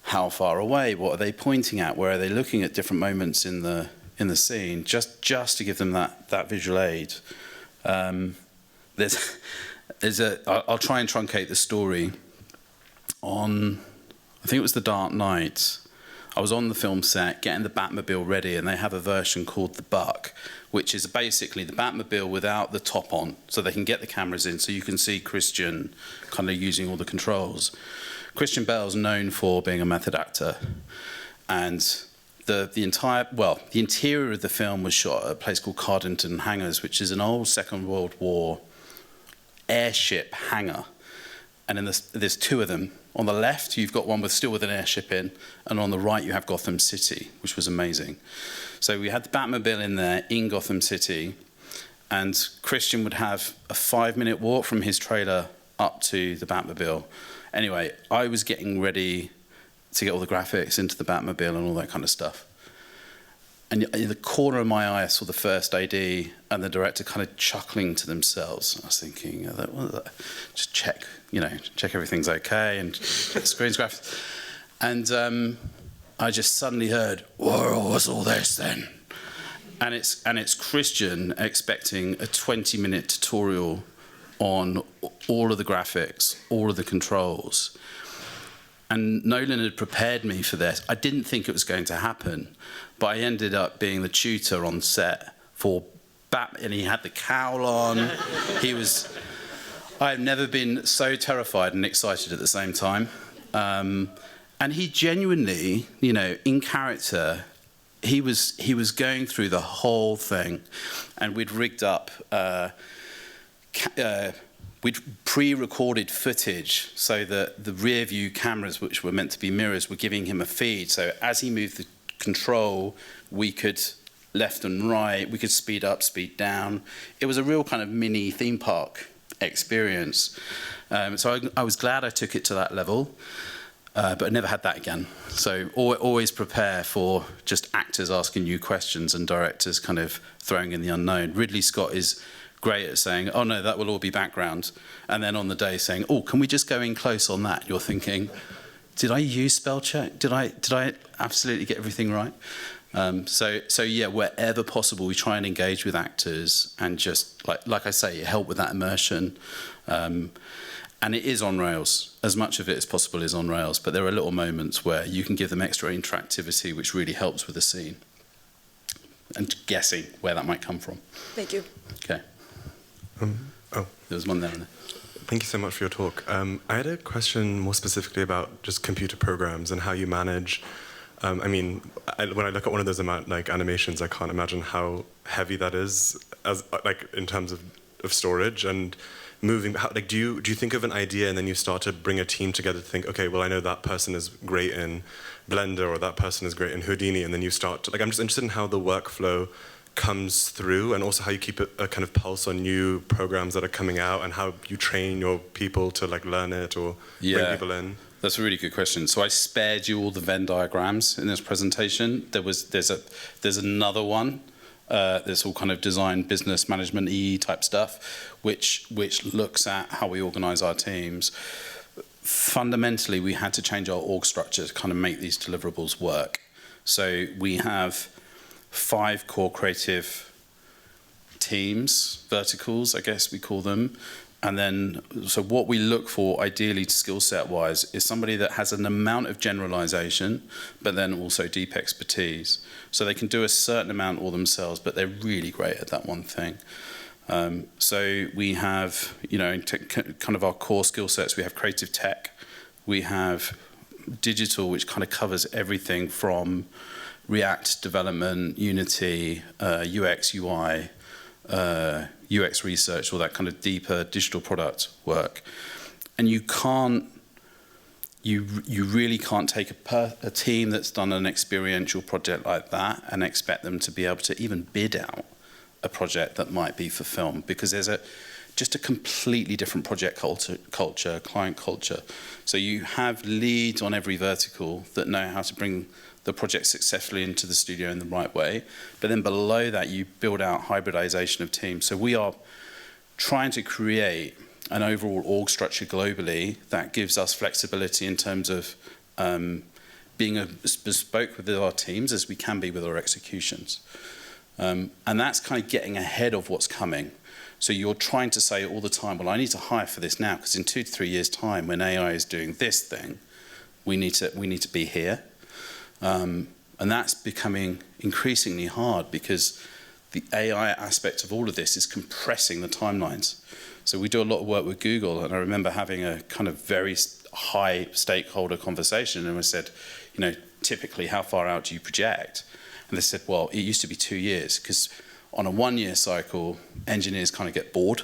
how far away, what are they pointing at, where are they looking at different moments in the scene, just to give them that visual aid. I'll try and truncate the story. I think it was The Dark Knight, I was on the film set getting the Batmobile ready, and they have a version called the Buck, which is basically the Batmobile without the top on, so they can get the cameras in, so you can see Christian kind of using all the controls. Christian Bale's known for being a method actor, and the interior of the film was shot at a place called Cardington Hangars, which is an old Second World War airship hangar. And then there's two of them. On the left, you've got one still with an airship in, and on the right, you have Gotham City, which was amazing. So we had the Batmobile in there in Gotham City, and Christian would have a 5-minute walk from his trailer up to the Batmobile. Anyway, I was getting ready to get all the graphics into the Batmobile and all that kind of stuff. And in the corner of my eye, I saw the first AD and the director kind of chuckling to themselves. I was thinking, just check everything's okay and check the screen's graphics. And I just suddenly heard, "Whoa, what's all this then?" And it's Christian expecting a 20-minute tutorial on all of the graphics, all of the controls. And Nolan had prepared me for this. I didn't think it was going to happen, but I ended up being the tutor on set for Batman, and he had the cowl on. I have never been so terrified and excited at the same time. And he genuinely, in character, he was going through the whole thing, and we'd rigged up, we'd pre-recorded footage so that the rear view cameras, which were meant to be mirrors, were giving him a feed. So as he moved the control, we could left and right, we could speed up, speed down. It was a real kind of mini theme park experience. So I was glad I took it to that level, but I never had that again. So always prepare for just actors asking you questions and directors kind of throwing in the unknown. Ridley Scott is great at saying, "Oh no, that will all be background," and then on the day saying, "Oh, can we just go in close on that?" You're thinking, did I use spell check? Did I absolutely get everything right? So yeah, wherever possible, we try and engage with actors and just like I say, help with that immersion. And it is on rails. As much of it as possible is on rails, but there are little moments where you can give them extra interactivity, which really helps with the scene. And guessing where that might come from. Thank you. Okay. There was one there. Thank you so much for your talk. I had a question more specifically about just computer programs and how you manage. When I look at one of those animations, I can't imagine how heavy that is, as in terms of storage and moving. Do you think of an idea and then you start to bring a team together to think, okay, well I know that person is great in Blender or that person is great in Houdini, and then you start to, I'm just interested in how the workflow comes through, and also how you keep a kind of pulse on new programs that are coming out, and how you train your people to learn it or bring people in. That's a really good question. So I spared you all the Venn diagrams in this presentation. There's another one that's all kind of design, business management-y type stuff, which looks at how we organize our teams. Fundamentally, we had to change our org structure to kind of make these deliverables work. So we have 5 core creative teams, verticals, I guess we call them. And then, so what we look for, ideally, skill set wise, is somebody that has an amount of generalization, but then also deep expertise. So they can do a certain amount all themselves, but they're really great at that one thing. So we have, kind of our core skill sets. We have creative tech. We have digital, which kind of covers everything from React development, Unity, UX, UI, UX research, all that kind of deeper digital product work. And you really can't take a team that's done an experiential project like that and expect them to be able to even bid out a project that might be for film, because there's just a completely different project culture, client culture. So you have leads on every vertical that know how to bring the project successfully into the studio in the right way. But then below that, you build out hybridization of teams. So we are trying to create an overall org structure globally that gives us flexibility in terms of being as bespoke with our teams as we can be with our executions. And that's kind of getting ahead of what's coming. So you're trying to say all the time, well, I need to hire for this now, because in 2 to 3 years' time, when AI is doing this thing, we need to be here. And that's becoming increasingly hard, because the AI aspect of all of this is compressing the timelines. So we do a lot of work with Google, and I remember having a kind of very high stakeholder conversation, and we said, typically how far out do you project? And they said, well, it used to be 2 years, because on a 1-year cycle, engineers kind of get bored.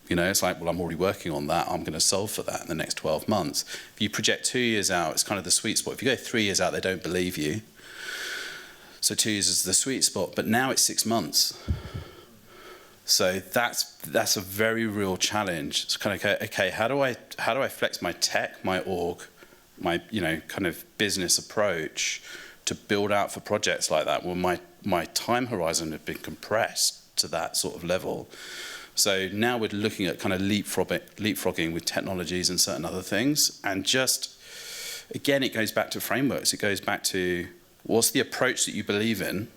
It's like, well, I'm already working on that. I'm going to solve for that in the next 12 months. If you project 2 years out, it's kind of the sweet spot. If you go 3 years out, they don't believe you. So 2 years is the sweet spot. But now it's 6 months. So that's a very real challenge. It's kind of, okay, how do I flex my tech, my org, my kind of business approach to build out for projects like that? Well, my time horizon had been compressed to that sort of level. So now we're looking at kind of leapfrogging with technologies and certain other things. And just, again, it goes back to frameworks. It goes back to what's the approach that you believe in,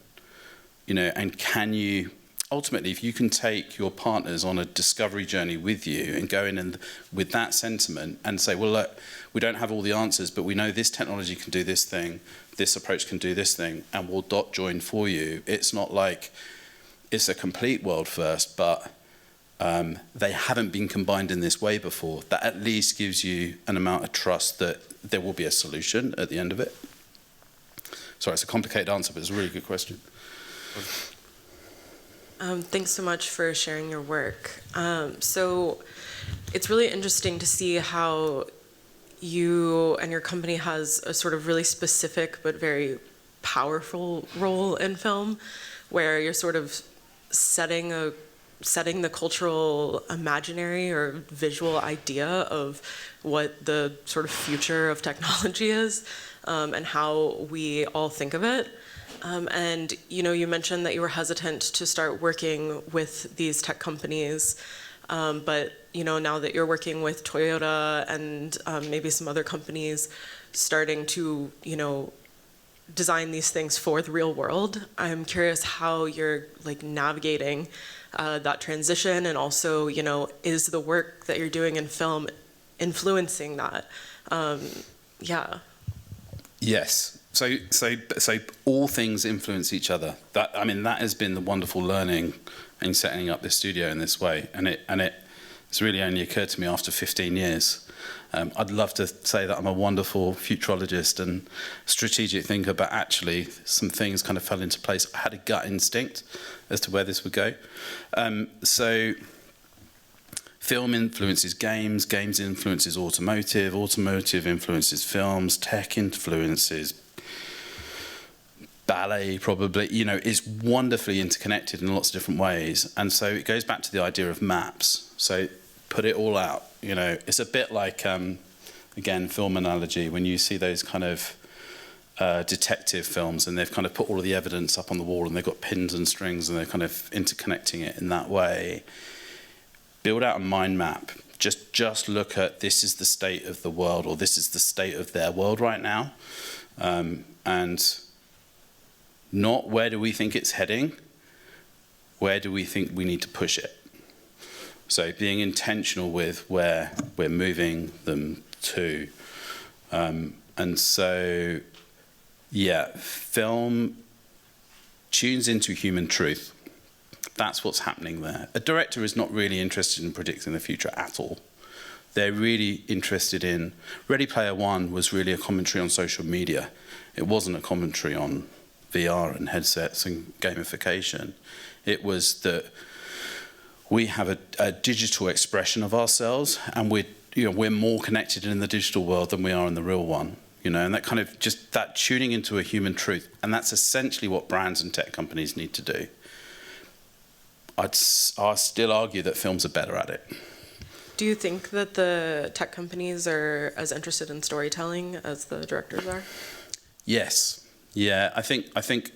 and can you, ultimately, if you can take your partners on a discovery journey with you and go in and with that sentiment and say, well, look, we don't have all the answers, but we know this technology can do this thing, this approach can do this thing, and we'll dot join for you. It's not like it's a complete world first, but they haven't been combined in this way before. That at least gives you an amount of trust that there will be a solution at the end of it. Sorry, it's a complicated answer, but it's a really good question. Thanks so much for sharing your work. So it's really interesting to see how you and your company has a sort of really specific but very powerful role in film, where you're sort of setting the cultural imaginary or visual idea of what the sort of future of technology is, and how we all think of it. And you mentioned that you were hesitant to start working with these tech companies, but now that you're working with Toyota and maybe some other companies starting to design these things for the real world, I'm curious how you're navigating that transition, and also is the work that you're doing in film influencing that? Yes. So all things influence each other. That has been the wonderful learning in setting up this studio in this way, and it's really only occurred to me after 15 years. I'd love to say that I'm a wonderful futurologist and strategic thinker, but actually some things kind of fell into place. I had a gut instinct as to where this would go. So film influences games, games influences automotive, automotive influences films, tech influences ballet, probably, is wonderfully interconnected in lots of different ways. And so it goes back to the idea of maps. So put it all out. It's a bit like, again, film analogy, when you see those kind of detective films and they've kind of put all of the evidence up on the wall and they've got pins and strings and they're kind of interconnecting it in that way. Build out a mind map. Just look at, this is the state of the world, or this is the state of their world right now. And not where do we think it's heading, where do we think we need to push it? So being intentional with where we're moving them to. And so, film tunes into human truth. That's what's happening there. A director is not really interested in predicting the future at all. They're really interested in, Ready Player One was really a commentary on social media. It wasn't a commentary on VR and headsets and gamification. It was that we have a digital expression of ourselves, and we're more connected in the digital world than we are in the real one. And that kind of just that tuning into a human truth, and that's essentially what brands and tech companies need to do. I'll still argue that films are better at it. Do you think that the tech companies are as interested in storytelling as the directors are? Yes. Yeah, I think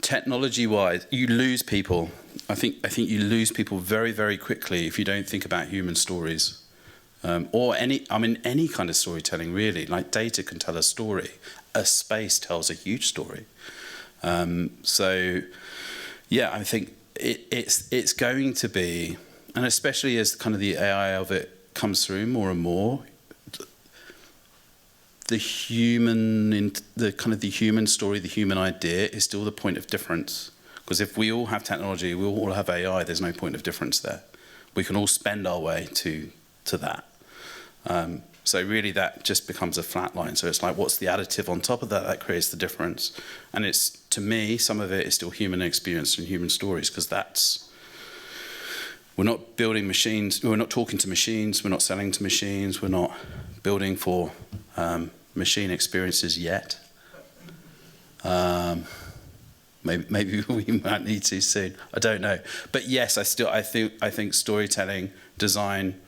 technology-wise, you lose people. I think you lose people very, very quickly if you don't think about human stories, or any kind of storytelling really. Like data can tell a story, a space tells a huge story. So, yeah, I think it's going to be, and especially as kind of the AI of it comes through more and more. The human story, the human idea is still the point of difference. Because if we all have technology, we all have AI, there's no point of difference there. We can all spend our way to that. So really that just becomes a flat line. So it's like, what's the additive on top of that that creates the difference? And it's, to me, some of it is still human experience and human stories, because we're not building machines, we're not talking to machines, we're not selling to machines, we're not building for machine experiences yet. Maybe we might need to soon. I don't know. But yes, I think storytelling, design,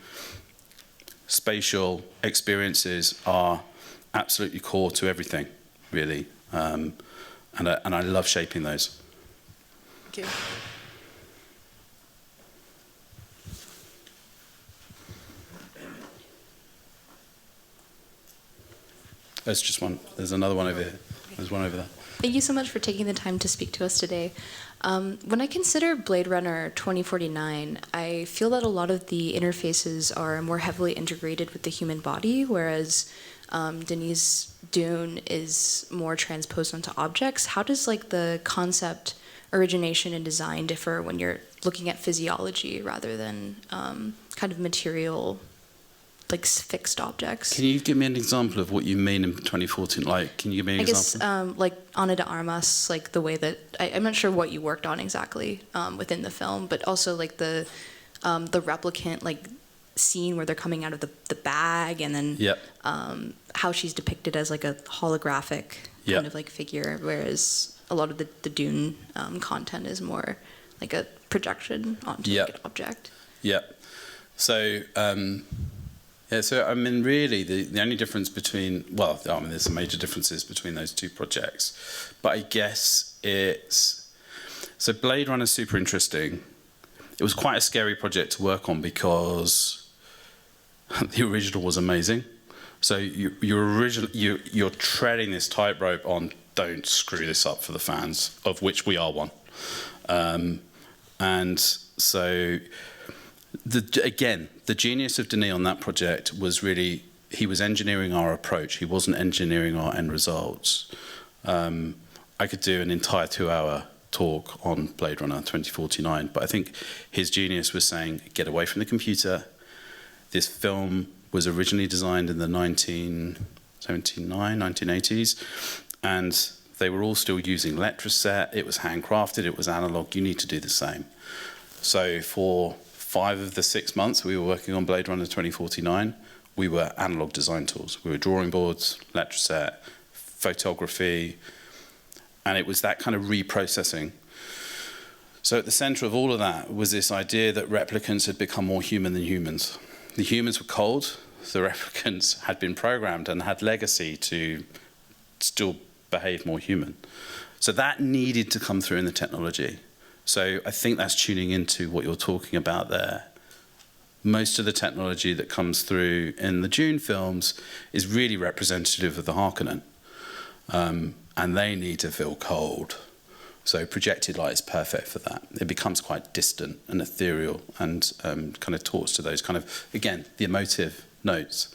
spatial experiences are absolutely core to everything, really. And I love shaping those. Thank you. There's just one. There's another one over here. There's one over there. Thank you so much for taking the time to speak to us today. When I consider Bladerunner 2049, I feel that a lot of the interfaces are more heavily integrated with the human body, whereas Denis' Dune is more transposed onto objects. How does the concept, origination, and design differ when you're looking at physiology rather than kind of material, fixed objects? Can you give me an example of what you mean in 2014? Can you give me an example? I guess, Ana de Armas, the way that, I'm not sure what you worked on exactly within the film, but also the replicant, scene where they're coming out of the bag, and then Yep. How she's depicted as a holographic kind of figure, whereas a lot of the Dune content is more a projection onto an object. Yeah. So, so I mean, really, the only difference between, there's some major differences between those two projects, but I guess so Blade Runner is super interesting. It was quite a scary project to work on because the original was amazing. So you're treading this tightrope on, don't screw this up for the fans, of which we are one. And so, the genius of Denis on that project was really, he was engineering our approach. He wasn't engineering our end results. I could do an entire 2-hour talk on Blade Runner 2049, but I think his genius was saying, get away from the computer. This film was originally designed in the 1979, 1980s, and they were all still using Letraset. It was handcrafted, it was analog. You need to do the same. So for 5 of the 6 months we were working on Blade Runner 2049, we were analog design tools. We were drawing boards, Letraset, photography, and it was that kind of reprocessing. So at the center of all of that was this idea that replicants had become more human than humans. The humans were cold, the replicants had been programmed and had legacy to still behave more human. So that needed to come through in the technology. So I think that's tuning into what you're talking about there. Most of the technology that comes through in the Dune films is really representative of the Harkonnen. And they need to feel cold. So projected light is perfect for that. It becomes quite distant and ethereal and kind of talks to those kind of, again, the emotive notes.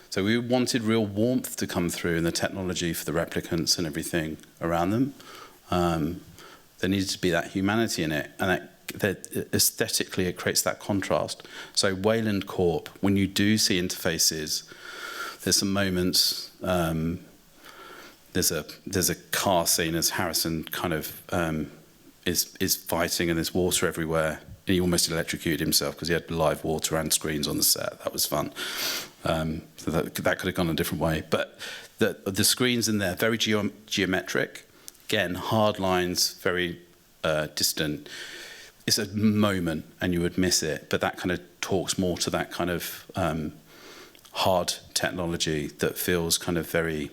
So we wanted real warmth to come through in the technology for the replicants and everything around them. There needed to be that humanity in it, and that aesthetically it creates that contrast. So Wayland Corp, when you do see interfaces, there's some moments. There's a car scene as Harrison kind of is fighting, and there's water everywhere. And he almost electrocuted himself because he had live water and screens on the set. That was fun. So that could have gone a different way. But the screens in there, very geometric. Again, hard lines, very distant. It's a moment, and you would miss it. But that kind of talks more to that kind of hard technology that feels kind of very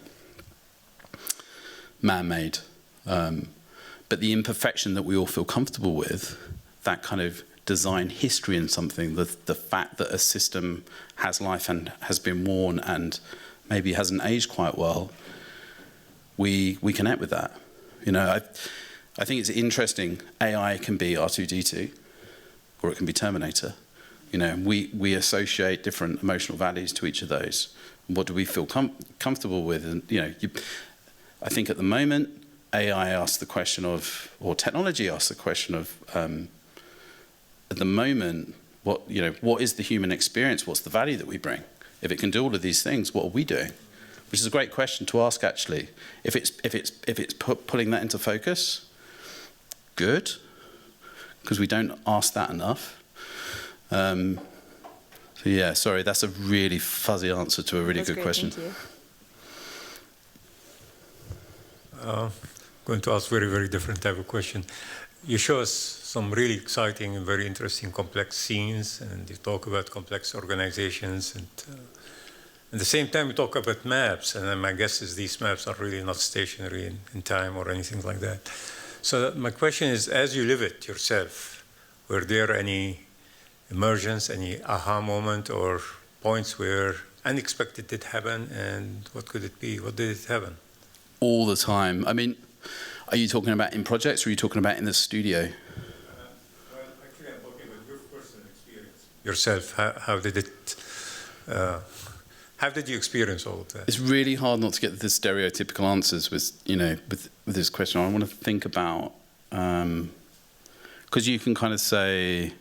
man-made. But the imperfection that we all feel comfortable with, that kind of design history in something, the fact that a system has life and has been worn and maybe hasn't aged quite well, we connect with that. I think it's interesting. AI can be R2-D2, or it can be Terminator. We associate different emotional values to each of those. What do we feel comfortable with? And I think at the moment, AI asks the question of, or technology asks the question of, at the moment, what is the human experience? What's the value that we bring? If it can do all of these things, what are we doing? Which is a great question to ask, actually. If it's pulling that into focus, good, because we don't ask that enough. So yeah, sorry, that's a really fuzzy answer to a really good question. Thank you. Going to ask very, very different type of question. You show us some really exciting and very interesting complex scenes, and you talk about complex organizations, and at the same time you talk about maps, and my guess is these maps are really not stationary in time or anything like that. So my question is, as you live it yourself, were there any emergence, any aha moment or points where unexpected did happen, and what could it be? What did it happen? All the time. I mean, are you talking about in projects or are you talking about in the studio? Well, actually, I'm talking about your personal experience. Yourself, how did you experience all of that? It's really hard not to get the stereotypical answers with this question. I want to think about, because you can kind of say,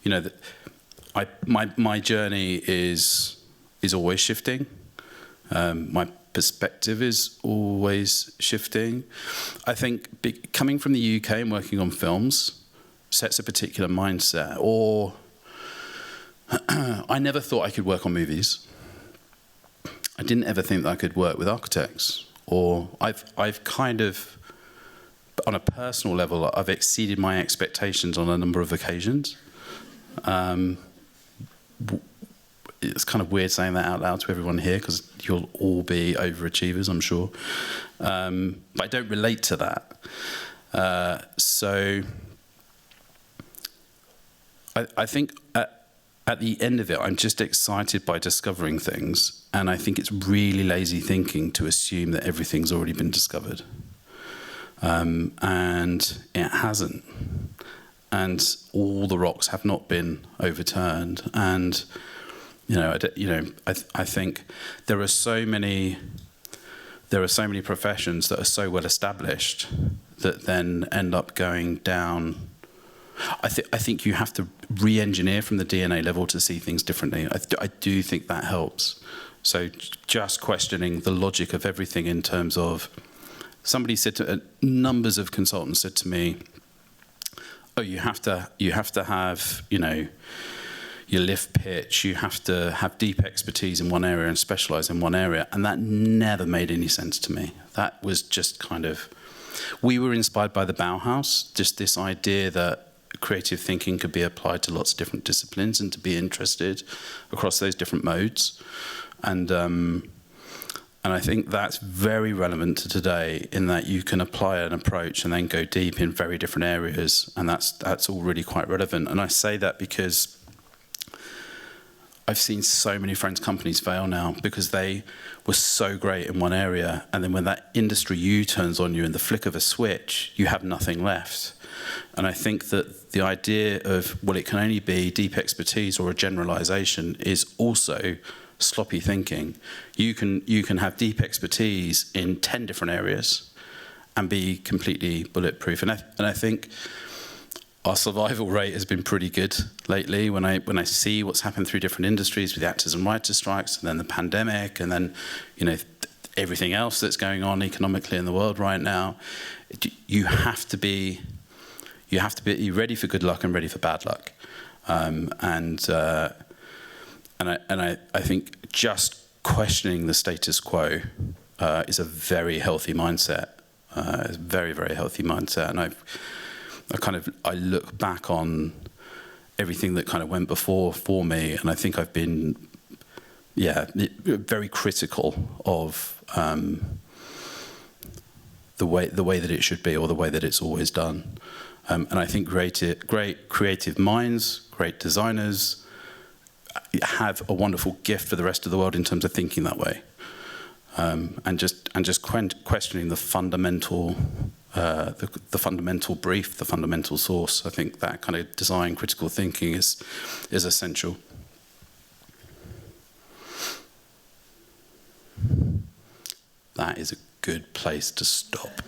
that my journey is always shifting. My perspective is always shifting. I think coming from the UK and working on films sets a particular mindset. Or I never thought I could work on movies. I didn't ever think that I could work with architects. Or I've kind of, on a personal level, I've exceeded my expectations on a number of occasions. It's kind of weird saying that out loud to everyone here because you'll all be overachievers, I'm sure. But I don't relate to that. So I think at the end of it, I'm just excited by discovering things. And I think it's really lazy thinking to assume that everything's already been discovered. And it hasn't. And all the rocks have not been overturned. And I think there are so many professions that are so well established that then end up going down. I think you have to re-engineer from the DNA level to see things differently. I do think that helps. So just questioning the logic of everything in terms of, somebody said to numbers of consultants said to me, "Oh, you have to have your lift pitch, you have to have deep expertise in one area and specialize in one area." And that never made any sense to me. That was just kind of, we were inspired by the Bauhaus, just this idea that creative thinking could be applied to lots of different disciplines and to be interested across those different modes. And I think that's very relevant to today in that you can apply an approach and then go deep in very different areas. And that's all really quite relevant. And I say that because I've seen so many French companies fail now because they were so great in one area, and then when that industry U-turns on you in the flick of a switch, you have nothing left. And I think that the idea of, well, it can only be deep expertise or a generalization is also sloppy thinking. You can have deep expertise in 10 different areas and be completely bulletproof. And I think our survival rate has been pretty good lately. When I see what's happened through different industries with the actors and writers strikes, and then the pandemic, and then everything else that's going on economically in the world right now, you have to be ready for good luck and ready for bad luck. I think just questioning the status quo is a very healthy mindset. It's a very, very healthy mindset. And I look back on everything that kind of went before for me, and I think I've been, very critical of the way that it should be, or the way that it's always done. And I think great creative minds, great designers have a wonderful gift for the rest of the world in terms of thinking that way, and just questioning the fundamental. The fundamental brief, the fundamental source. I think that kind of design critical thinking is essential. That is a good place to stop.